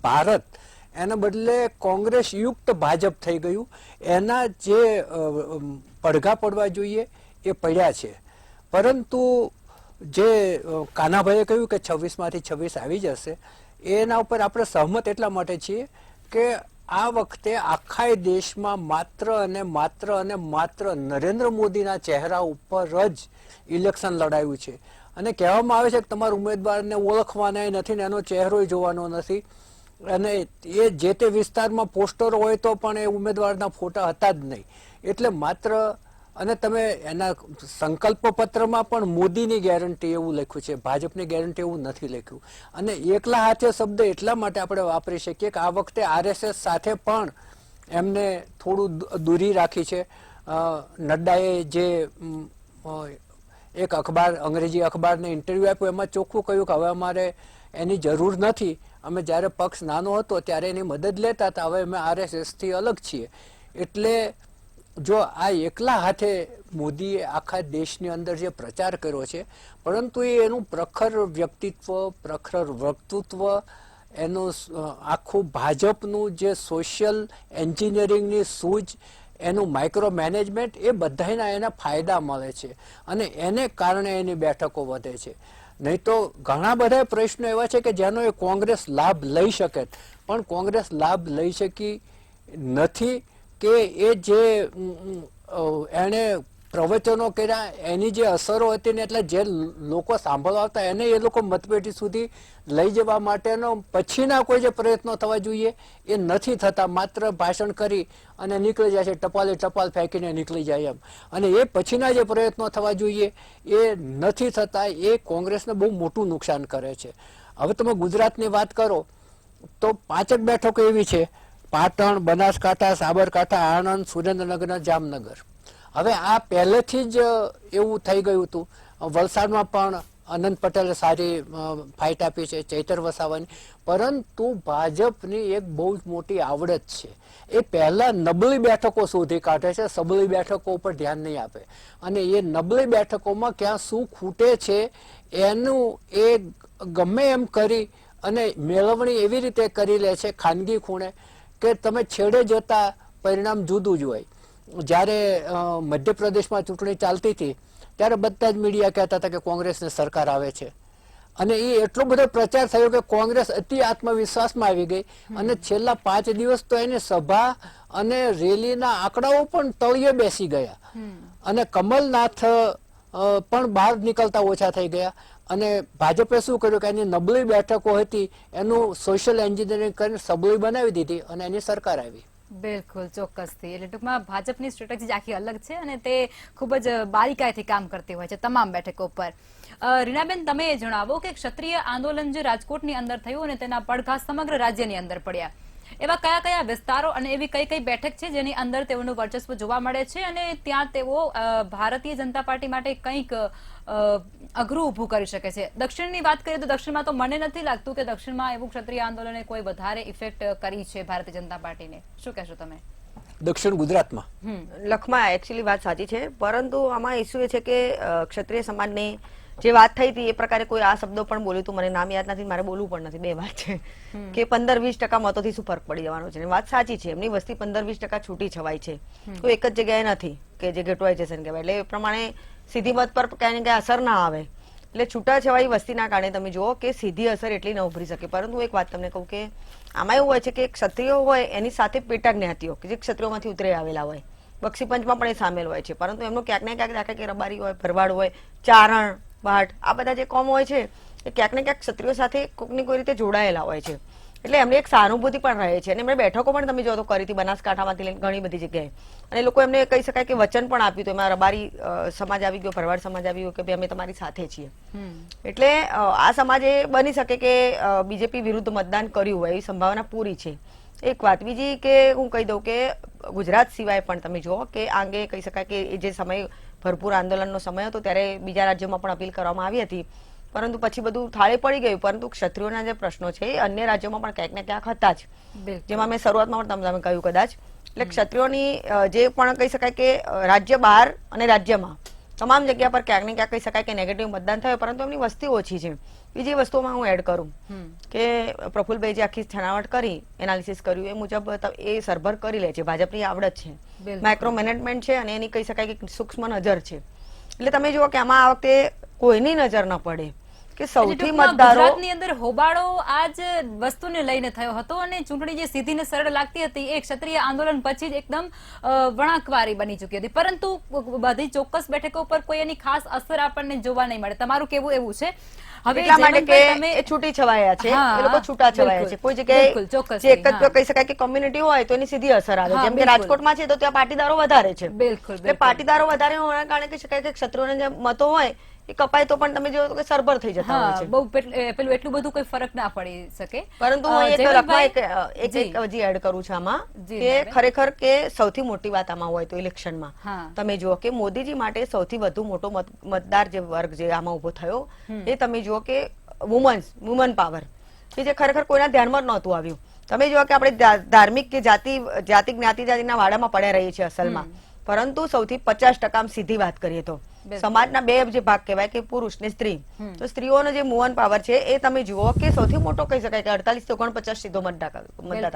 Speaker 3: ભારત, એના બદલે કોંગ્રેસ યુક્ત ભાજપ થઈ ગયું. એના જે પડઘા પડવા જોઈએ એ પડ્યા છે. પરંતુ જે કાનાભાઈએ કહ્યું કે 26માંથી 26 આવી જશે, એના ઉપર આપણે સહમત એટલા માટે છીએ કે આ વખતે આખા દેશમાં માત્ર અને માત્ર નરેન્દ્ર મોદીના ચહેરા ઉપર જ ઇલેક્શન લડાયું છે. અને કહેવામાં આવે છે કે તમારા ઉમેદવારને ઓળખવાના નથી ને એનો ચહેરો જોવાનો નથી. અને એ જે તે વિસ્તારમાં પોસ્ટરો હોય તો પણ એ ઉમેદવારના ફોટા હતા જ નહીં. એટલે માત્ર, અને તમે એના સંકલ્પ પત્રમાં પણ મોદીની ગેરંટી એવું લખ્યું છે, ભાજપની ગેરંટી એવું નથી લખ્યું. અને એકલા હાથે શબ્દ એટલા માટે આપણે વાપરી શકીએ કે આ વખતે RSS સાથે પણ એમને થોડું દૂરી રાખી છે. નડ્ડાએ જે એક અખબાર, અંગ્રેજી અખબારને ઇન્ટરવ્યુ આપ્યું, એમાં ચોખ્ખું કહ્યું કે હવે અમારે એની જરૂર નથી, અમે જ્યારે પક્ષ નાનો હતો ત્યારે એની મદદ લેતા હતા, હવે અમે RSSથી અલગ છીએ. એટલે જો આ એકલા હાથે મોદીએ આખા દેશની અંદર જે પ્રચાર કર્યો છે, પરંતુ એનું પ્રખર વ્યક્તિત્વ, પ્રખર વક્તૃત્વ, એનું આખું ભાજપનું જે સોશિયલ એન્જિનિયરિંગની સૂઝ, એનું માઇક્રો મેનેજમેન્ટ, એ બધાના એના ફાયદા મળે છે અને એને કારણે એની બેઠકો વધે છે. નહીં તો ઘણા બધા પ્રશ્નો એવા છે કે જેનો એ કોંગ્રેસ લાભ લઈ શકે, પણ કોંગ્રેસ લાભ લઈ શકી નથી કે એ જે એને પ્રવચનો કર્યા એની જે અસરો હતી ને, એટલે જે લોકો સાંભળવા આવતા એને એ લોકો મતપેટી સુધી લઈ જવા માટેનો પછીના કોઈ જે પ્રયત્નો થવા જોઈએ એ નથી થતા. માત્ર ભાષણ કરી અને નીકળી જાય છે, ટપાલે ટપાલ ફેંકીને નીકળી જાય એમ. અને એ પછીના જે પ્રયત્નો થવા જોઈએ એ નથી થતા. એ કોંગ્રેસને બહુ મોટું નુકસાન કરે છે. હવે તમે ગુજરાતની વાત કરો તો 5 જ બેઠકો એવી છે: પાટણ, બનાસકાંઠા, સાબરકાંઠા, આણંદ, સુરેન્દ્રનગર, જામનગર. હવે આ પહેલેથી જ એવું થઈ ગયું હતું. વલસાડમાં પણ અનંત પટેલે સારી ફાઇટ આપી છે, ચૈતર વસાવાની. પરંતુ ભાજપની એક બહુ જ મોટી આવડત છે, એ પહેલા નબળી બેઠકો શોધી કાઢે છે, સબળી બેઠકો ઉપર ધ્યાન નહીં આપે. અને એ નબળી બેઠકોમાં ક્યાં શું ખૂટે છે એનું એ ગમે એમ કરી અને મેળવણી એવી રીતે કરી લે છે ખાનગી ખૂણે કે તમે છેડે જતા પરિણામ જુદું જ હોય. જ્યારે મધ્યપ્રદેશમાં ચૂંટણી ચાલતી હતી ત્યારે બધા જ મીડિયા કહેતા હતા કે કોંગ્રેસની સરકાર આવે છે, અને એ એટલો બધો પ્રચાર થયો કે કોંગ્રેસ અતિ આત્મવિશ્વાસમાં આવી ગઈ. અને છેલ્લા 5 દિવસ તો એની સભા અને રેલીના આંકડાઓ પણ તળિયે બેસી ગયા, અને કમલનાથ પણ બહાર નીકળતા ઓછા થઈ ગયા. અને ભાજપે શું કર્યું કે એની નબળી બેઠકો હતી એનું સોશિયલ એન્જિનિયરિંગ કરીને સબળી બનાવી દીધી અને એની સરકાર આવી.
Speaker 2: બિલકુલ, ચોક્કસથી. એટલે ટૂંકમાં ભાજપની સ્ટ્રેટેજી આખી અલગ છે અને તે ખૂબ જ બારીકાઈથી કામ કરતી હોય છે તમામ બેઠકો પર. રીનાબેન, તમે જણાવો કે ક્ષત્રિય આંદોલન જે રાજકોટની અંદર થયું અને તેના પડઘા સમગ્ર રાજ્યની અંદર પડ્યા, એવા કયા કયા વિસ્તારો અને એવી કઈ કઈ બેઠક છે જેની અંદર તેઓનું વર્ચસ્વ જોવા મળે છે અને ત્યાં તેઓ ભારતીય જનતા પાર્ટી માટે કંઈક અઘરું ઊભું કરી શકે છે? દક્ષિણની વાત કરીએ તો દક્ષિણમાં તો મને નથી લાગતું કે દક્ષિણમાં એવું ક્ષત્રિય આંદોલને કોઈ વધારે ઇફેક્ટ કરી છે ભારતીય જનતા પાર્ટીને. શું કહેશો તમે?
Speaker 3: દક્ષિણ ગુજરાતમાં
Speaker 5: લખમાં એકચ્યુઅલી વાત સાચી છે, પરંતુ આમાં ઇસ્યુ એ છે કે ક્ષત્રિય સમાજની જે વાત થઈ હતી એ પ્રકારે કોઈ આ શબ્દો પણ બોલ્યું હતું, મને નામ યાદ નથી, મારે બોલવું પણ નથી. 2 વાત છે કે 15-20% મતોથી શું ફરક પડી જવાનો છે. વાત સાચી છે, એમની વસ્તી 15-20% છૂટી છવાય છે, કોઈ એક જ જગ્યાએ નથી કે જે ગેટવાઇઝેશન કહેવાય. એટલે એ પ્રમાણે સીધી મત પર ક્યાંય ને ક્યાંય અસર ના આવે. એટલે છૂટા છવાઈ વસ્તીના કારણે તમે જુઓ કે સીધી અસર એટલી ન ઉભરી શકે. પરંતુ એક વાત તમને કહું કે આમાં એવું હોય છે કે ક્ષત્રિયો હોય એની સાથે પેટા જ્ઞાતિઓ કે જે ક્ષત્રિયોમાંથી ઉતરી આવેલા હોય, બક્ષીપંચમાં પણ એ સામેલ હોય છે, પરંતુ એમનું ક્યાંક ને ક્યાંક દાખલા કે રબારી હોય, ભરવાડ હોય, ચારણ, ભાટ, આ બધા જે કોમ હોય છે એ ક્યાંક ને ક્યાંક ક્ષત્રિયો સાથે કોઈકની કોઈ રીતે જોડાયેલા હોય છે. એટલે એમને એક સહાનુભૂતિ પણ રહે છે. અને એમણે બેઠકો પણ તમે જો તો કરી હતી બનાસકાંઠામાંથી લઈને ઘણી બધી જગ્યાએ. અને લોકો એમને કહી શકાય કે વચન પણ આપ્યું હતું, એમાં રબારી સમાજ આવી ગયો, ભરવાડ સમાજ આવી ગયો કે ભાઈ અમે તમારી સાથે છીએ. એટલે આ સમાજે બની શકે કે બીજેપી વિરુદ્ધ મતદાન કર્યું હોય એવી સંભાવના પૂરી છે. એક વાત બીજી કે હું કહી દઉં કે ગુજરાત સિવાય પણ તમે જુઓ કે આ અંગે કહી શકાય કે એ જે સમય ભરપૂર આંદોલનનો સમય હતો ત્યારે બીજા રાજ્યોમાં પણ અપીલ કરવામાં આવી હતી, પરંતુ પછી બધું થાળે પડી ગયું. પરંતુ ક્ષત્રિયોના જે પ્રશ્નો છે એ અન્ય રાજ્યોમાં પણ ક્યાંક ને ક્યાંક હતા જ, જેમાં મેં શરૂઆતમાં પણ તમે કહ્યું કદાચ. એટલે ક્ષત્રિયોની જે પણ કહી શકાય કે રાજ્ય બહાર અને રાજ્યમાં તમામ જગ્યા પર ક્યાંક ને ક્યાંક કહી શકાય કે નેગેટિવ મતદાન થયું, પરંતુ એમની વસ્તી ઓછી છે. બીજી વસ્તુમાં હું એડ કરું કે પ્રફુલભાઈ જે આખી છણાવટ કરી, એનાલિસિસ કર્યું એ મુજબ એ સરભર કરી લે છે. ભાજપની આવડત છે, માઇક્રો મેનેજમેન્ટ છે અને એની કહી શકાય કે સૂક્ષ્મ નજર છે. એટલે તમે જુઓ કે આમાં આ વખતે કોઈની નજર ન પડે કે સૌથી મતદારો
Speaker 2: ગુજરાતની અંદર હોબાળો આ જ વસ્તુને લઈને થયો હતો અને ચૂંટણી જે સીધી ને સરળ લાગતી હતી એ ક્ષત્રિય આંદોલન પછી જ એકદમ વળાંકવારી બની ચૂકી હતી. પરંતુ બધી ચોક્કસ બેઠકો પર કોઈ એની ખાસ અસર આપણને જોવા નહીં મળે. તમારું કેવું એવું છે? હવે
Speaker 5: એટલા માટે કે એ છૂટી છવાયા છે, એ લોકો છૂટા છવાયા છે. કોઈ જગ્યાએ જે એક જ કહી શકાય કે કોમ્યુનિટી હોય તો એની સીધી અસર આવે. જેમ કે રાજકોટમાં છે તો ત્યાં પાટીદારો વધારે છે. એટલે પાટીદારો વધારે હોવાના કારણે કહી શકાય કે ક્ષત્રિયોના જે મતો હોય એ કપાય તો પણ તમે જોયો કે સરભર થઈ જતા હોય છે.
Speaker 2: બહુ પેલું એટલું બધું કોઈ ફરક ના પડી શકે.
Speaker 5: પરંતુ હું એક લખવા એક હજી એડ કરું છું આમાં કે ખરેખર કે સૌથી મોટી વાત આમાં હોય તો ઇલેક્શનમાં તમે જુઓ કે મોદીજી માટે સૌથી વધુ મોટો મતદાર જે વર્ગ જે આમાં ઉભો થયો એ તમે જુઓ કે વુમન પાવર કે જે ખરેખર કોઈના ધ્યાનમાં જ નહોતું આવ્યું. તમે જુઓ કે આપણે ધાર્મિક કે જાતિ જ્ઞાતિના વાડામાં પડ્યા રહીએ છીએ અસલમાં, પરંતુ સૌથી 50% સીધી વાત કરીએ તો સમાજના બે જે ભાગ કહેવાય કે પુરુષ ને સ્ત્રી, તો સ્ત્રીઓનો જે મૂવન પાવર છે એ તમે જુઓ કે સૌથી મોટો કહી શકાય કે 48 થી 49 સીધો મતદાતા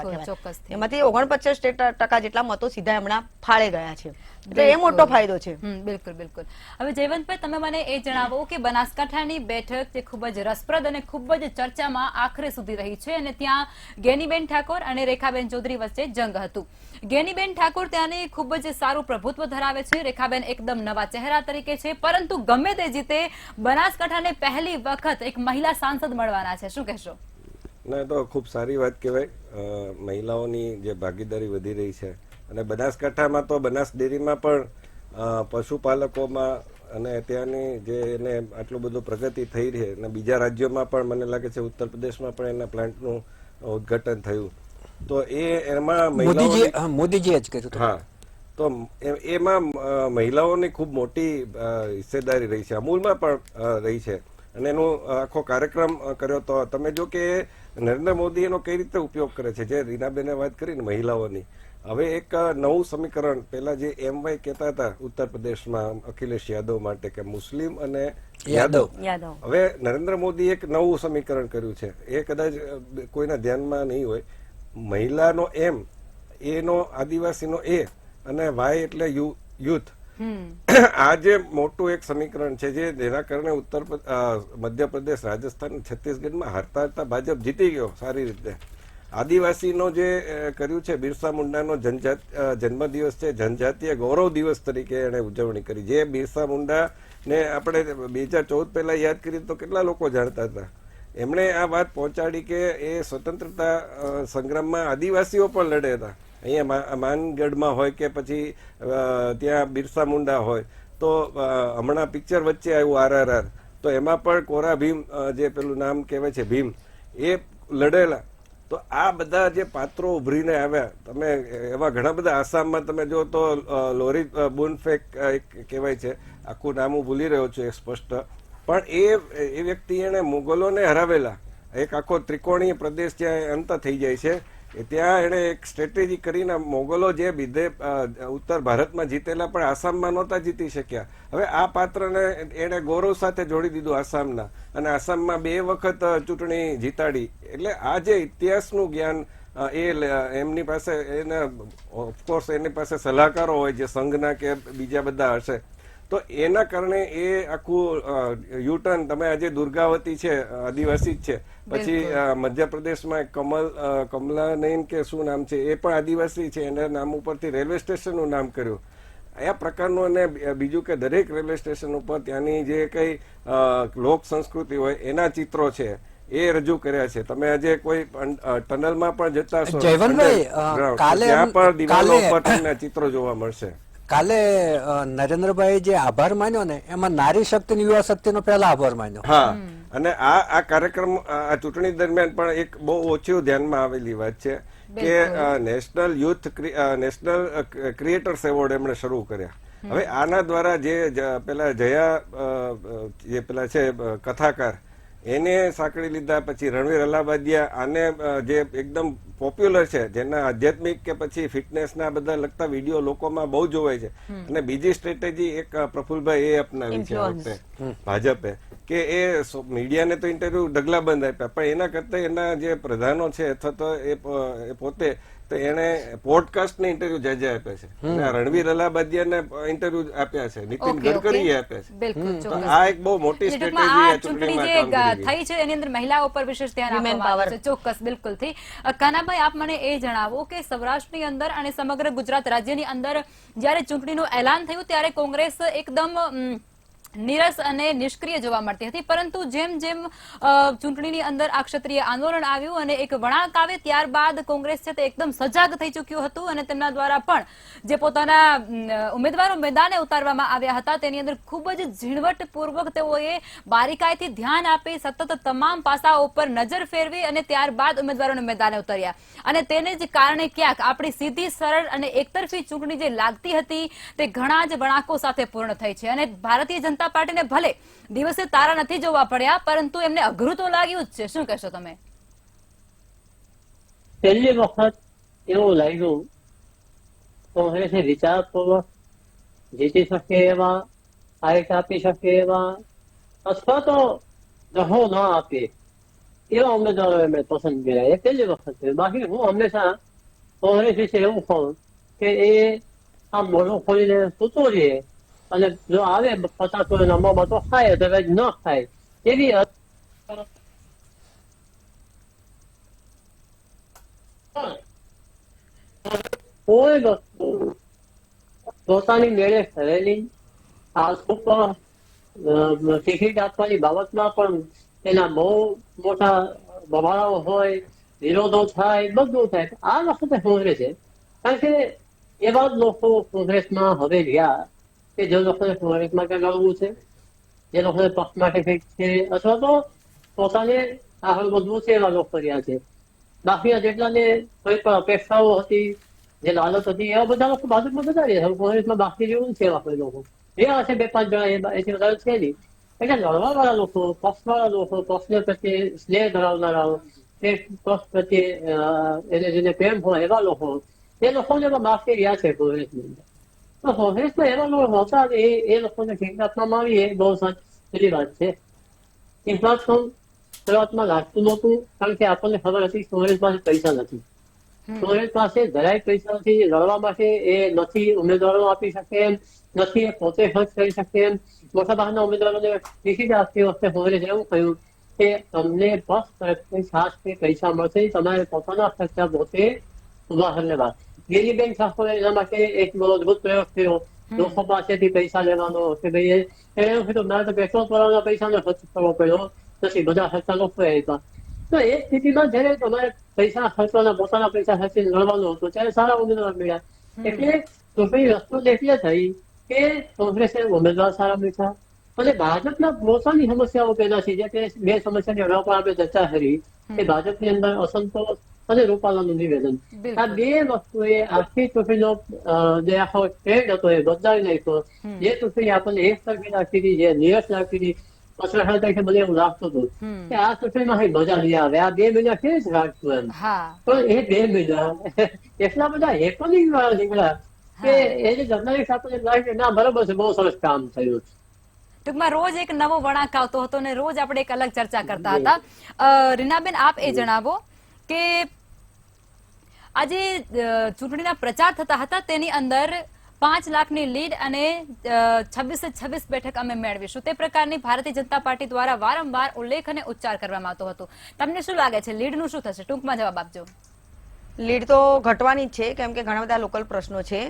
Speaker 5: કહેવાય.
Speaker 2: ચોક્કસથી.
Speaker 5: એમાંથી 49% જેટલા મતો સીધા એમના ફાળે ગયા છે, એટલે એ મોટો ફાયદો છે.
Speaker 2: બિલકુલ બિલકુલ. હવે જયવંતભાઈ, તમે મને એ જણાવો કે બનાસકાંઠાની બેઠક જે ખૂબ જ રસપ્રદ અને ખૂબ જ ચર્ચામાં આખરે સુધી રહી છે અને ત્યાં ગેનીબેન ઠાકોર અને રેખાબેન ચૌધરી વચ્ચે જંગ હતું. ગેનીબેન ઠાકોર ત્યાંની ખૂબ જ સારું પ્રભુત્વ ધરાવે છે, રેખાબેન એકદમ નવા ચહેરા તરીકે છે, પરંતુ ગમે તે જીતે બનાસકાંઠાને પહેલી વખત એક મહિલા સાંસદ મળવાના છે, શું કહેશો?
Speaker 1: ના, તો ખૂબ સારી વાત કહેવાય. મહિલાઓની જે ભાગીદારી વધી રહી છે અને બનાસકાંઠામાં તો બનાસ ડેરીમાં પણ પશુપાલકોમાં અને ત્યાંની જે એને આટલું બધું પ્રગતિ થઈ રહી અને બીજા રાજ્યોમાં પણ મને લાગે છે ઉત્તર પ્રદેશમાં પણ એના પ્લાન્ટનું ઉદ્ઘાટન થયું. તો એમાં
Speaker 3: મોદીજીએ જ કર્યું.
Speaker 1: હા, તો એમાં મહિલાઓની ખૂબ મોટી હિસ્સેદારી રહી છે, અમૂલમાં પણ રહી છે અને એનો આખો કાર્યક્રમ કર્યો. તો તમે જો કે નરેન્દ્ર મોદી એનો કઈ રીતે ઉપયોગ કરે છે, જે રીનાબેને વાત કરી ને મહિલાઓની, હવે એક નવું સમીકરણ, પેલા જે MY કહેતા હતા ઉત્તર પ્રદેશમાં અખિલેશ યાદવ માટે કે મુસ્લિમ અને યાદવ, હવે નરેન્દ્ર મોદી એક નવું સમીકરણ કર્યું છે. એ કદાચ કોઈના ધ્યાનમાં નહીં હોય. મહિલાનો M, એનો આદિવાસીનો A અને Y એટલે યુથ. આ જે મોટું એક સમીકરણ છે જેના કારણે મધ્યપ્રદેશ, રાજસ્થાન, છત્તીસગઢમાં હારતા હારતા ભાજપ જીતી ગયો સારી રીતે. આદિવાસીનો જે કર્યું છે, બિરસા મુંડાનો જન્મદિવસ છે, જનજાતીય ગૌરવ દિવસ તરીકે એને ઉજવણી કરી. જે બિરસા મુંડા ને આપણે 2014 પહેલા યાદ કરીએ તો કેટલા લોકો જાણતા હતા. એમણે આ વાત પહોંચાડી કે એ સ્વતંત્રતા સંગ્રામમાં આદિવાસીઓ પણ લડે હતા. અહીંયા માનગઢમાં હોય કે પછી ત્યાં બિરસા મુંડા હોય. તો હમણાં પિક્ચર વચ્ચે આવ્યું RRR, તો એમાં પણ કોરા ભીમ, જે પેલું નામ કહેવાય છે ભીમ, એ લડેલા. તો આ બધા જે પાત્રો ઉભરીને આવ્યા, તમે એવા ઘણા બધા આસામમાં તમે જો તો લોરી બુનફેક કહેવાય છે, આખું નામ હું ભૂલી રહ્યો છું સ્પષ્ટ, પણ એ વ્યક્તિ એને મુગલોને હરાવેલા. એક આખો ત્રિકોણીય પ્રદેશ ત્યાં અંત થઈ જાય છે. ત્યાં એને એક સ્ટ્રેટેજી કરીને મોગલો જે ઉત્તર ભારતમાં જીતેલા પણ આસામમાં નહોતા જીતી શક્યા. હવે આ પાત્રને એને ગૌરવ સાથે જોડી દીધું આસામના, અને આસામમાં 2 વખત ચૂંટણી જીતાડી. એટલે આ જે ઇતિહાસનું જ્ઞાન એમની પાસે, એને ઓફકોર્સ એની પાસે સલાહકારો હોય જે સંઘના કે બીજા બધા હશે. તો એના કારણે એ આખું યુટર્ન, તમે આજે દુર્ગાવતી છે, આદિવાસી જ છે, પછી મધ્યપ્રદેશમાં કમલા નયન કે શું નામ છે, એ પણ આદિવાસી છે, એના નામ ઉપરથી રેલવે સ્ટેશનનું નામ કર્યું. આ પ્રકારનું, અને બીજું કે દરેક રેલવે સ્ટેશન ઉપર ત્યાંની જે કઈ લોક સંસ્કૃતિ હોય એના ચિત્રો છે એ રજૂ કર્યા છે. તમે આજે કોઈ ટનલમાં પણ જતા હશો, ત્યાં પણ દિવાલો ઉપર તમને ચિત્રો જોવા મળશે.
Speaker 3: કાલે નરેન્દ્રભાઈ જે આભાર માન્યો ને, એમાં નારી શક્તિ અને યુવા શક્તિનો પહેલા આભાર માન્યો.
Speaker 1: હા, અને આ કાર્યક્રમ, આ ચૂંટણી દરમિયાન પણ એક બહુ ઓછું ધ્યાનમાં આવેલી વાત છે કે નેશનલ ક્રિએટર્સ એવોર્ડ એમણે શરૂ કર્યા. હવે આના દ્વારા જે પેલા જે પેલા છે કથાકાર, એને સાંકળી લીધા. પછી રણવીર અલાહાબાદિયા, આને જે એકદમ પોપ્યુલર છે, જેના આધ્યાત્મિક કે પછી ફિટનેસના બધા લગતા વિડીયો લોકોમાં બહુ જોવાય છે. અને બીજી સ્ટ્રેટેજી એક પ્રફુલભાઈ એ અપનાવી છે વખતે ભાજપે, કે એ મીડિયાને તો ઇન્ટરવ્યુ ઢગલાબંધ આપ્યા, પણ એના કરતા એના જે પ્રધાનો છે અથવા તો એ પોતે, તો એને પોડકાસ્ટ ને ઇન્ટરવ્યુ જાજા આપ્યા છે. રણવીર અલાહાબાદિયાને ઇન્ટરવ્યુ આપ્યા છે, નીતિન ગડકરીએ આપ્યા છે. આ એક બહુ મોટી
Speaker 2: ચૂંટણી જે થઈ છે એની અંદર મહિલાઓ પર વિશેષ ધ્યાન આપવામાં આવે છે. ચોક્કસ, બિલકુલ થી. કાનાભાઈ, આપ મને એ જણાવો કે સૌરાષ્ટ્રની અંદર અને સમગ્ર ગુજરાત રાજ્યની અંદર જયારે ચૂંટણીનું એલાન થયું ત્યારે કોંગ્રેસ એકદમ નીરસ અને નિષ્ક્રિય જોવા મળતી હતી, પરંતુ જેમ જેમ ચૂંટણીની અંદર આ ક્ષત્રિય આંદોલન આવ્યું અને એક વળાંક આવે ત્યારબાદ કોંગ્રેસ છે તે એકદમ સજાગ થઈ ચૂક્યું હતું અને તેમના દ્વારા પણ જે પોતાના ઉમેદવારો મેદાને ઉતારવામાં આવ્યા હતા તેની અંદર ખૂબ જ ઝીણવટપૂર્વક તેઓએ બારીકાઈથી ધ્યાન આપી, સતત તમામ પાસાઓ પર નજર ફેરવી અને ત્યારબાદ ઉમેદવારોને મેદાને ઉતાર્યા. અને તેને જ કારણે ક્યાંક આપણી સીધી, સરળ અને એકતરફી ચૂંટણી જે લાગતી હતી તે ઘણા જ વળાંકો સાથે પૂર્ણ થઈ છે. અને ભારતીય જનતા પાર્ટીને ભલે દિવસે તારા નથી જોવા પડ્યા, પરંતુ એમને અઘરું તો લાગ્યું જ છે. શું કહેશો તમે?
Speaker 4: પહેલી વખત એવું લાગ્યું કોંગ્રેસે વિચારપૂર્વક જીતી શકે એવા હાઈટ આપી શકે એવા અથવા તો દહો ન આપે એવા ઉમેદવારો મેં પસંદ કર્યા. એ પહેલી વખત છે. બાકી હું હંમેશા કોંગ્રેસ વિશે એવું કહું કે એ આમ મોઢું ખોલીને સૂતો રહીએ અને જો આવે 50 નંબરમાં તો ખાય, તો ન ખાય એવી કોઈ વસ્તુ પોતાની મેળે કરેલી આ ઉપર ટિકિટ આપવાની બાબતમાં પણ એના બહુ મોટા બભાડાઓ હોય, વિરોધો થાય, બધું થાય. આ વખતે કોંગ્રેસ છે કારણ કે એવા જ લોકો કોંગ્રેસમાં હવે રહ્યા કે જે લોકોને કોંગ્રેસમાં કંઈક લડવું છે, જે લોકોને પક્ષ માટે કંઈક છે અથવા તો પોતાને આગળ વધવું છે એવા લોકો રહ્યા છે. બાકી જેટલાને કોઈ પણ અપેક્ષાઓ હતી, જે લાલચ હતી, એવા બધા લોકો ભાજપમાં બધા રહ્યા. હવે કોંગ્રેસમાં બાકી જેવું છે એવા કોઈ લોકો રહ્યા હશે 2-5 જણા, એથી વધારે છે નહીં. એટલે લડવા વાળા લોકો, પક્ષ વાળા લોકો, પક્ષને પ્રત્યે સ્નેહ ધરાવનારાઓ, તે પક્ષ પ્રત્યે એને જેને પ્રેમ હોય એવા લોકો, એ લોકોને બાકી રહ્યા છે કોંગ્રેસની અંદર. તો કોંગ્રેસમાં એવા લોકો હતા એ લોકોને ટિકિટ આપવામાં આવી એ બહુ સારી વાત છે. એ પ્લેટફોર્મ શરૂઆતમાં લાગતું નહોતું કારણ કે આપણને ખબર હતી કોંગ્રેસ પાસે પૈસા નથી. કોંગ્રેસ પાસે જરાય પૈસા નથી, લડવા માટે એ નથી ઉમેદવારો આપી શકે એમ, નથી એ પોતે ખર્ચ કરી શકે એમ. મોટાભાગના ઉમેદવારોને ટિકિટ આપતી વખતે કોંગ્રેસ એવું કહ્યું કે તમને પક્ષ તરફથી ખાસ પૈસા મળશે, તમારે પોતાના ખર્ચા પોતે ઉદાહરણ લેવા. ગેનીબેન ઠાકોરે એના માટે એક અદભુત પ્રયોગ કર્યો, લોકો પાસેથી પૈસા લેવાનો કે ભાઈ એને એવું કીધું મારે તો પેટ્રોલ પુરાવાના પૈસાનો ખર્ચ કરવો પડ્યો નથી, બધા ખર્ચા લોકોએ આપ્યા. તો એ સ્થિતિમાં જયારે તમારે પૈસા ખર્ચવાના, પોતાના પૈસા ખર્ચીને લડવાનું હતું ત્યારે સારા ઉમેદવાર મળ્યા. એટલે ચૂંટણી વસ્તુ એટલે થઈ કે કોંગ્રેસે ઉમેદવાર સારા મળ્યા અને ભાજપના પોતાની સમસ્યાઓ પેદા થઈ. જે બે સમસ્યાની અગાઉ પણ આપણે ચર્ચા કરી કે ભાજપની અંદર અસંતોષ અને રૂપાલાનું નિવેદન, આ બે વસ્તુએ આખી ચૂંટણીનો જે આખો ટ્રેન્ડ હતો એ બદલાવી નાખ્યો. જે ચૂંટણી આપણને એક તરફી રાખી હતી, જે નિરસ રાખી હતી, 50 તારીખે મને એવું લાગતું હતું કે આ ચૂંટણીમાં કઈ મજા નહીં આવે, આ 2 મહિના કેવી જ રાખતું એમ. પણ એ 2 મહિના એટલા બધા હેપનિંગ વાળા નીકળ્યા કે એની જર્નલિસ્ટ આપણને લાગે કે ના બરોબર છે, બહુ સરસ કામ થયું.
Speaker 2: ટૂંકમાં રોજ એક નવો વળાંક આવતો હતો અને રોજ આપણે એક અલગ ચર્ચા કરતા હતા. રીનાબેન, આપ એ જણાવો કે આજે ચૂંટણીના પ્રચાર થતા હતા તેની અંદર 5 લાખની લીડ અને 26 બેઠક અમે મેળવીશું તે પ્રકારની ભારતીય જનતા પાર્ટી દ્વારા વારંવાર ઉલ્લેખ અને ઉચ્ચાર કરવામાં આવતો હતો. તમને શું લાગે છે લીડનું શું થશે? ટૂંકમાં જવાબ આપજો.
Speaker 5: લીડ તો ઘટવાની જ છે કેમ કે ઘણા બધા લોકલ પ્રશ્નો છે,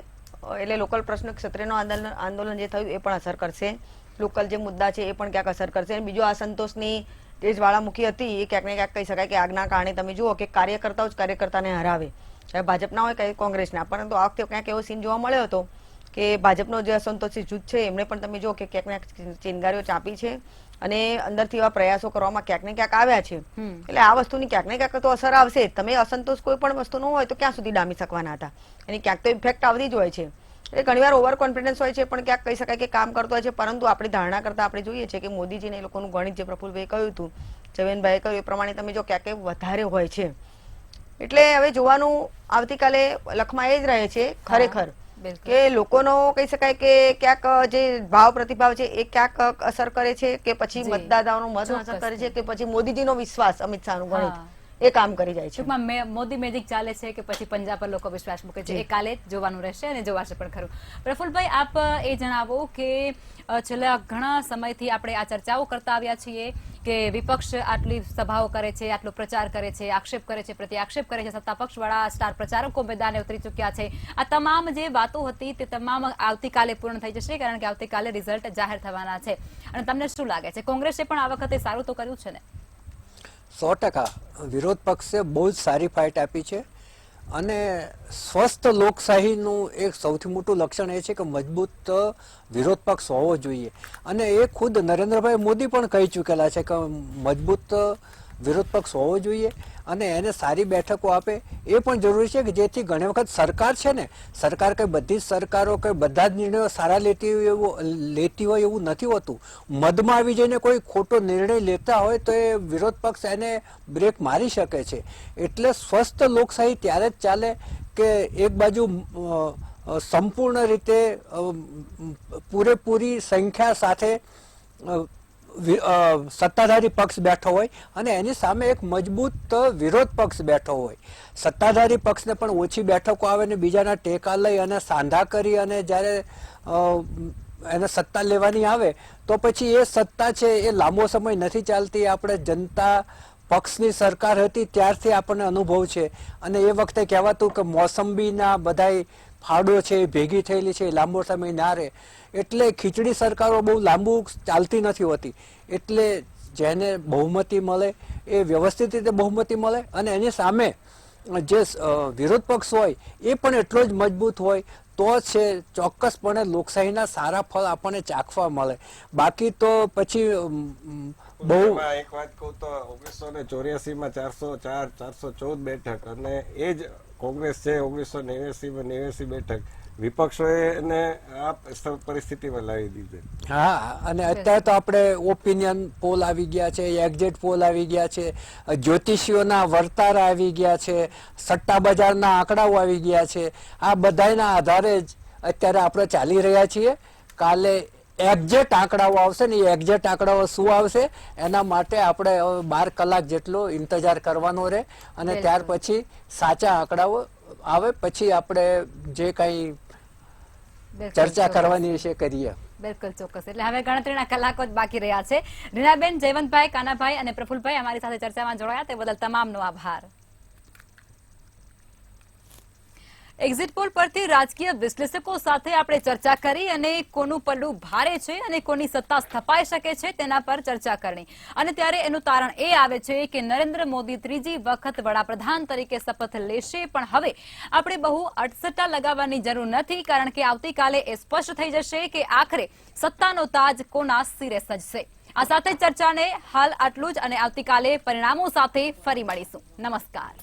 Speaker 5: એટલે લોકલ પ્રશ્નો ક્ષત્રિયનું આંદોલન જે થયું એ પણ અસર કરશે, લોકલ જે મુદ્દા છે એ પણ ક્યાંક અસર કરશે. અને બીજો અસંતોષની જે જ્વાળામુખી હતી એ ક્યાંક ને ક્યાંક કહી શકાય કે આગના કારણે તમે જુઓ કે કાર્યકર્તાઓ જ કાર્યકર્તાને હરાવે, ચાહે ભાજપના હોય કે કોંગ્રેસના. પરંતુ આ વખતે ક્યાંક એવો સીન જોવા મળ્યો હતો કે ભાજપનો જે અસંતોષી જૂથ છે એમણે પણ તમે જુઓ કે ક્યાંક ને ક્યાંક ચિનગારીઓ ચાપી છે અને અંદરથી એવા પ્રયાસો કરવામાં ક્યાંક ને ક્યાંક આવ્યા છે. એટલે આ વસ્તુની ક્યાંક ને ક્યાંક તો અસર આવશે. તમે અસંતોષ કોઈ પણ વસ્તુનો હોય તો ક્યાં સુધી ડામી શકવાના હતા, એની ક્યાંક તો ઇફેક્ટ આવતી જ હોય છે. એટલે ઘણીવાર ઓવર કોન્ફિડન્સ હોય છે પણ ક્યાંક કહી શકાય કે કામ કરતો હોય છે. પરંતુ આપણી ધારણા કરતા આપણે જોઈએ છે કે મોદીજીને એ લોકોનું ગણિત જે પ્રફુલભાઈ કહ્યું હતું, જવેનભાઈએ કહ્યું એ પ્રમાણે તમે જો ક્યાંક વધારે હોય છે. એટલે હવે જોવાનું આવતીકાલે લખમાં એ જ રહે છે ખરેખર કે લોકોનો કહી શકાય કે ક્યાંક જે ભાવ પ્રતિભાવ છે એ ક્યાંક અસર કરે છે કે પછી મતદાતાઓનો મત અસર કરે છે કે પછી મોદીજીનો વિશ્વાસ અમિત શાહનું ગણિત એ કામ કરી જાય છે.
Speaker 2: મોદી મેજિક ચાલે છે કે પછી પંજાબ પર લોકો વિશ્વાસ મૂકે છે એ કાલે જોવાનું રહેશે અને જોવાશે પણ ખરું. પ્રફુલભાઈ, આપ એ જણાવો કે છેલ્લા ઘણા સમયથી આપણે આ ચર્ચાઓ કરતા આવ્યા છીએ કે વિપક્ષ આટલી સભાઓ કરે છે, આટલો પ્રચાર કરે છે, આક્ષેપ કરે છે, પ્રતિ આક્ષેપ કરે છે, સત્તા પક્ષ વાળા સ્ટાર પ્રચારકો મેદાને ઉતરી ચૂક્યા છે. આ તમામ જે વાતો હતી તે તમામ આવતીકાલે પૂર્ણ થઈ જશે કારણ કે આવતીકાલે રિઝલ્ટ જાહેર થવાના છે. અને તમને શું લાગે છે કોંગ્રેસે પણ આ વખતે સારું તો કર્યું છે ને?
Speaker 3: 100% વિરોધ પક્ષે બહુ જ સારી ફાઇટ આપી છે અને સ્વસ્થ લોકશાહીનું એક સૌથી મોટું લક્ષણ એ છે કે મજબૂત વિરોધ પક્ષ હોવો જોઈએ અને એ ખુદ નરેન્દ્રભાઈ મોદી પણ કહી ચૂકેલા છે કે મજબૂત વિરોધ પક્ષ હોવો જોઈએ અને એને સારી બેઠકો આપે એ પણ જરૂરી છે કે જેથી ઘણી વખત સરકાર છે ને, સરકાર કઈ બધી જ સરકારો કઈ બધા જ નિર્ણયો સારા લેતી હોય એવું નથી હોતું. મધમાં આવી જઈને કોઈ ખોટો નિર્ણય લેતા હોય તો એ વિરોધ પક્ષ એને બ્રેક મારી શકે છે. એટલે સ્વસ્થ લોકશાહી ત્યારે જ ચાલે કે એક બાજુ સંપૂર્ણ રીતે પૂરેપૂરી સંખ્યા સાથે સત્તાધારી પક્ષ બેઠો હોય અને એની સામે એક મજબૂત વિરોધ પક્ષ બેઠો હોય. સત્તાધારી પક્ષને પણ ઓછી બેઠકો આવે ને બીજાના ટેકા લઈ અને સાંધા કરી અને જ્યારે એને સત્તા લેવાની આવે તો પછી એ સત્તા છે એ લાંબો સમય નથી ચાલતી. આપણે જનતા પક્ષની સરકાર હતી ત્યારથી આપણને અનુભવ છે અને એ વખતે કહેવાતું કે મોસંબીના બધાય ફાડો છે એ ભેગી થયેલી છે, લાંબો સમય ના રહે. એટલે ખીચડી સરકારો બહુ લાંબુ ચાલતી નથી હોતી. એટલે જેને બહુમતી મળે એ વ્યવસ્થિત રીતે બહુમતી મળે અને એની સામે જે વિરોધ પક્ષ હોય એ પણ એટલો જ મજબૂત હોય તો છે ચોક્કસપણે લોકશાહીના સારા ફળ આપણને ચાખવા મળે. બાકી તો પછી બહુ
Speaker 1: એક વાત કહું તો 1984 માં 414 બેઠક અને એ જ કોંગ્રેસ છે 1989 માં 89 બેઠક વિપક્ષોએ એને આ પરિસ્થિતિમાં લાવી દીધી.
Speaker 3: હા, અને અત્યારે તો આપણે ઓપિનિયન પોલ આવી ગયા છે, એક્ઝિટ પોલ આવી ગયા છે, જ્યોતિષીઓના વર્તારા આવી ગયા છે, સટ્ટા બજારના આંકડાઓ આવી ગયા છે. આ બધાના આધારે જ અત્યારે આપણે ચાલી રહ્યા છીએ. કાલે એક્ઝેક્ટ આંકડાઓ આવશે ને એ એક્ઝેક્ટ આંકડાઓ શું આવશે એના માટે આપણે 12 કલાક જેટલો ઇંતજાર કરવાનો રહે અને ત્યાર પછી સાચા આંકડાઓ આવે પછી આપણે જે કંઈ ચર્ચા કરવાની વિશે કરીએ.
Speaker 2: બિલકુલ ચોક્કસ. એટલે હવે ગણતરીના કલાકો જ બાકી રહ્યા છે. રીનાબેન, જયવંતભાઈ, કાનાભાઈ અને પ્રફુલભાઈ અમારી સાથે ચર્ચામાં જોડાયા તે બદલ તમામનો આભાર. એક્ઝિટ પોલ પરથી રાજકીય વિશ્લેષકો સાથે આપણે ચર્ચા કરી અને કોનું પલ્લું ભારે છે અને કોની સત્તા સ્થપાઈ શકે છે તેના પર ચર્ચા કરી અને ત્યારે એનું તારણ એ આવે છે કે નરેન્દ્ર મોદી ત્રીજી વખત વડાપ્રધાન તરીકે શપથ લેશે. પણ હવે આપણે બહુ અટસટ્ટા લગાવવાની જરૂર નથી કારણ કે આવતીકાલે એ સ્પષ્ટ થઈ જશે કે આખરે સત્તાનો તાજ કોના સિરે સજશે. આ સાથે ચર્ચાને હાલ આટલું જ અને આવતીકાલે પરિણામો સાથે ફરી મળીશું. નમસ્કાર.